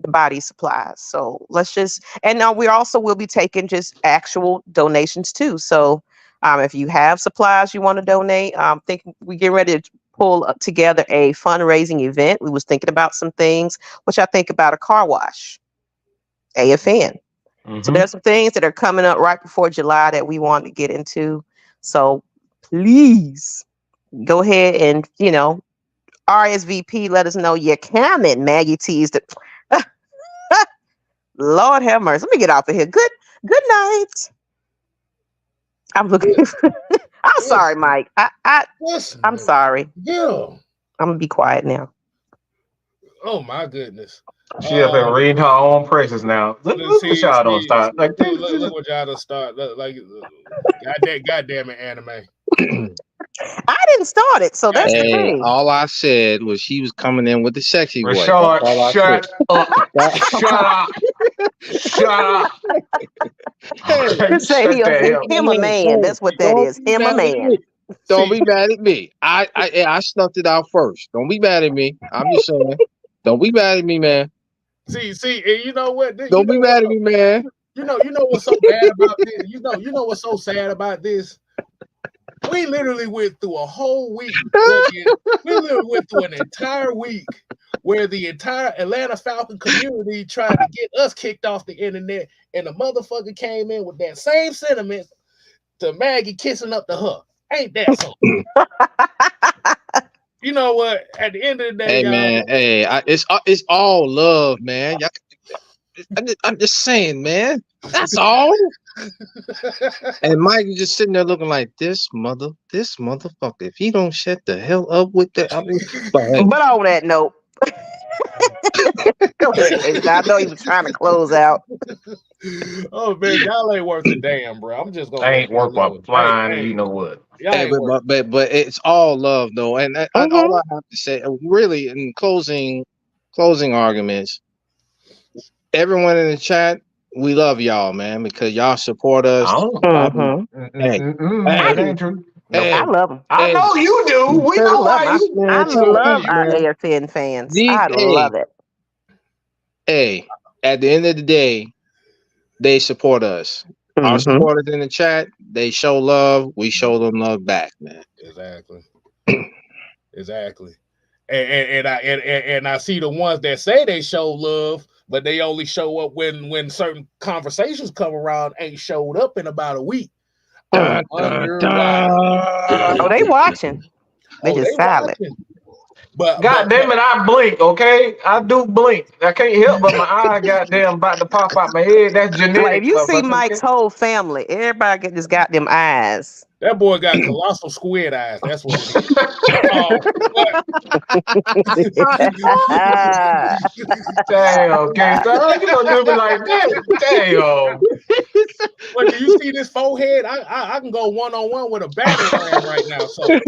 to buy these supplies. So let's just, and now we also will be taking just actual donations too. So if you have supplies you want to donate, think we get ready to pull together a fundraising event. We was thinking about some things, which I think about a car wash, AFN. So Mm-hmm. there's some things that are coming up right before July that we want to get into. So please go ahead and, RSVP, let us know you're coming. Maggie teased it. Lord have mercy. Let me get off of here. Good night. I'm looking. I'm sorry, Listen, Mike. I'm listen, sorry. yeah. I'm gonna be quiet now. Oh my goodness. She up there reading her own praises now. Look what y'all don't See, start. Like this. look what y'all done start. Like, God damn it, anime. I didn't start it, so God that's the damn Hey, it. thing. all I said was she was coming in with the sexy voice. That's Rashard, all I said. shut up. Shut up. Shut up. Hey, Okay, Just say shut the hell. him a man. hey, That's what that don't is. be Him a mad at man. me. Don't See, be mad at me. I snuffed it out first. Don't be mad at me. I'm just saying. Don't be mad at me, man. see, and you know what? Don't be mad at me, man. You know what's so bad about this? You know what's so sad about this? We literally went through a whole week. We literally went through an entire week where the entire Atlanta Falcon community tried to get us kicked off the internet, and the motherfucker came in with that same sentiment to Maggie kissing up to her. Ain't that something? You know what? At the end of the day, Hey, y'all. man. Hey, it's all love, man. I'm just saying, man. That's all. And Mike is just sitting there looking like this motherfucker. If he don't shut the hell up with that, I mean, but hey, But on that note, go ahead, Chris. I know you were trying to close out. Oh man, y'all ain't worth a damn, bro. I'm just gonna I let ain't y'all worth know a it. flying. You know what? Y'all hey, ain't worth but it's all love though, and all I have to say, really, in closing arguments, everyone in the chat, we love y'all, man, because y'all support us. I don't. I mean, hey, That hey, ain't true. Nope. I hey, love them. I hey, know you do. We I know love why my. you. I man, love our man, AFN fans. these, I love it. hey, at the end of the day, they support us. Our Mm-hmm. supporters in the chat, they show love. We show them love back, man. exactly. Exactly. And I see the ones that say they show love, but they only show up when certain conversations come around, ain't showed up in about a week. I wonder why. Oh, they watching. They Oh, just they silent. watching. But God damn it! I blink. Okay, I do blink. I can't help but my eye. Goddamn, about to pop out my head. That's Like if genetics, you see motherfucker. Mike's Okay. whole family, everybody get just got them eyes. That boy got colossal squid eyes. That's what it is. Damn, okay, so you gonna do me like that? Damn. But do you see this forehead? I can go one-on-one with a battering ram right now. So hey,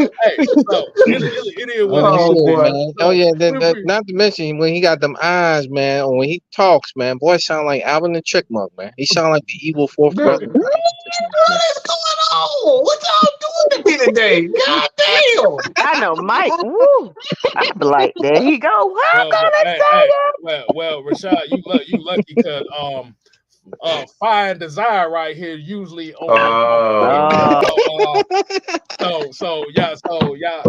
so it is what it is. boy. Man. Oh yeah, not to mention when he got them eyes, man, or when he talks, man, boy sound like Alvin the Chickmunk, man. He sound like the evil fourth brother. What is going on? What y'all doing to me today? God damn. I know, Mike. Woo. I'd be like, there you go. Well, Rashad, you lucky because Fire and Desire right here usually on. So yeah.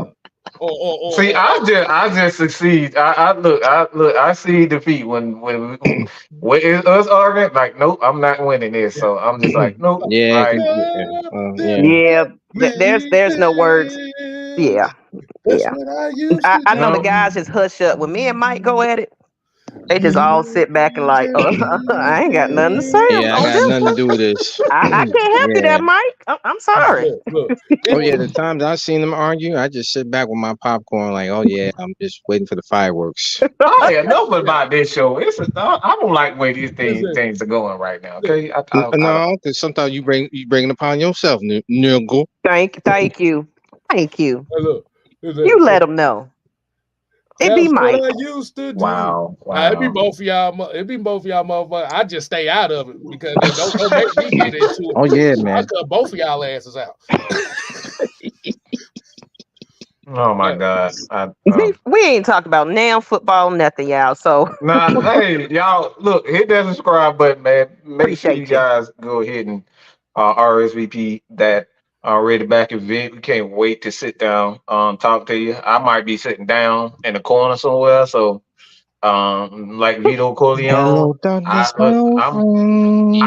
See, I just succeed. I see defeat when it's us arguing. Like, nope, I'm not winning this. So I'm just like, nope. Yeah, there's no words. Yeah. I know the guys just hush up. When me and Mike go at it, they just all sit back and like, I ain't got nothing to say. Yeah, I got nothing to do with this. I can't help you there, Mike. I'm sorry. Oh yeah, the times I've seen them argue, I just sit back with my popcorn, like, oh yeah, I'm just waiting for the fireworks. Oh yeah, nothing about this show. I don't like the way these things are going right now. Okay, no, because sometimes you bring it upon yourself, nigga. Thank you. Look, you let them know. It be Mike. What I used to do. Wow. It be both of y'all. Motherfuckers. I just stay out of it because don't make me get into it. Oh yeah, man. I cut both of y'all asses out. Oh my God. We ain't talked about now football, nothing, y'all. So hey, y'all, look, hit that subscribe button, man. Make sure you guys go ahead and RSVP that already back event. We can't wait to sit down, talk to you. I might be sitting down in the corner somewhere. So, like Vito Corleone, I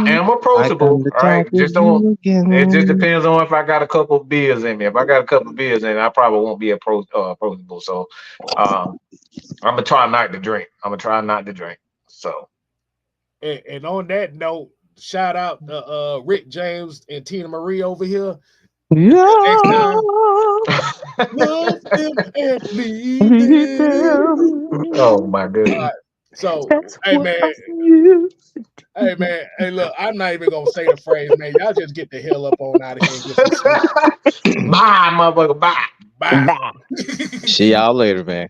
am approachable. All right, it just depends on if I got a couple of beers in me. If I got a couple of beers in, I probably won't be approachable. So, I'm gonna try not to drink. So, and on that note, shout out to Rick James and Tina Marie over here. Yeah. Next time, love them and leave them. Oh my goodness. Right. So, hey man, hey look, I'm not even gonna say the phrase, man. Y'all just get the hell up on out of here and get some Bye, motherfucker. Bye. Bye. See y'all later, man.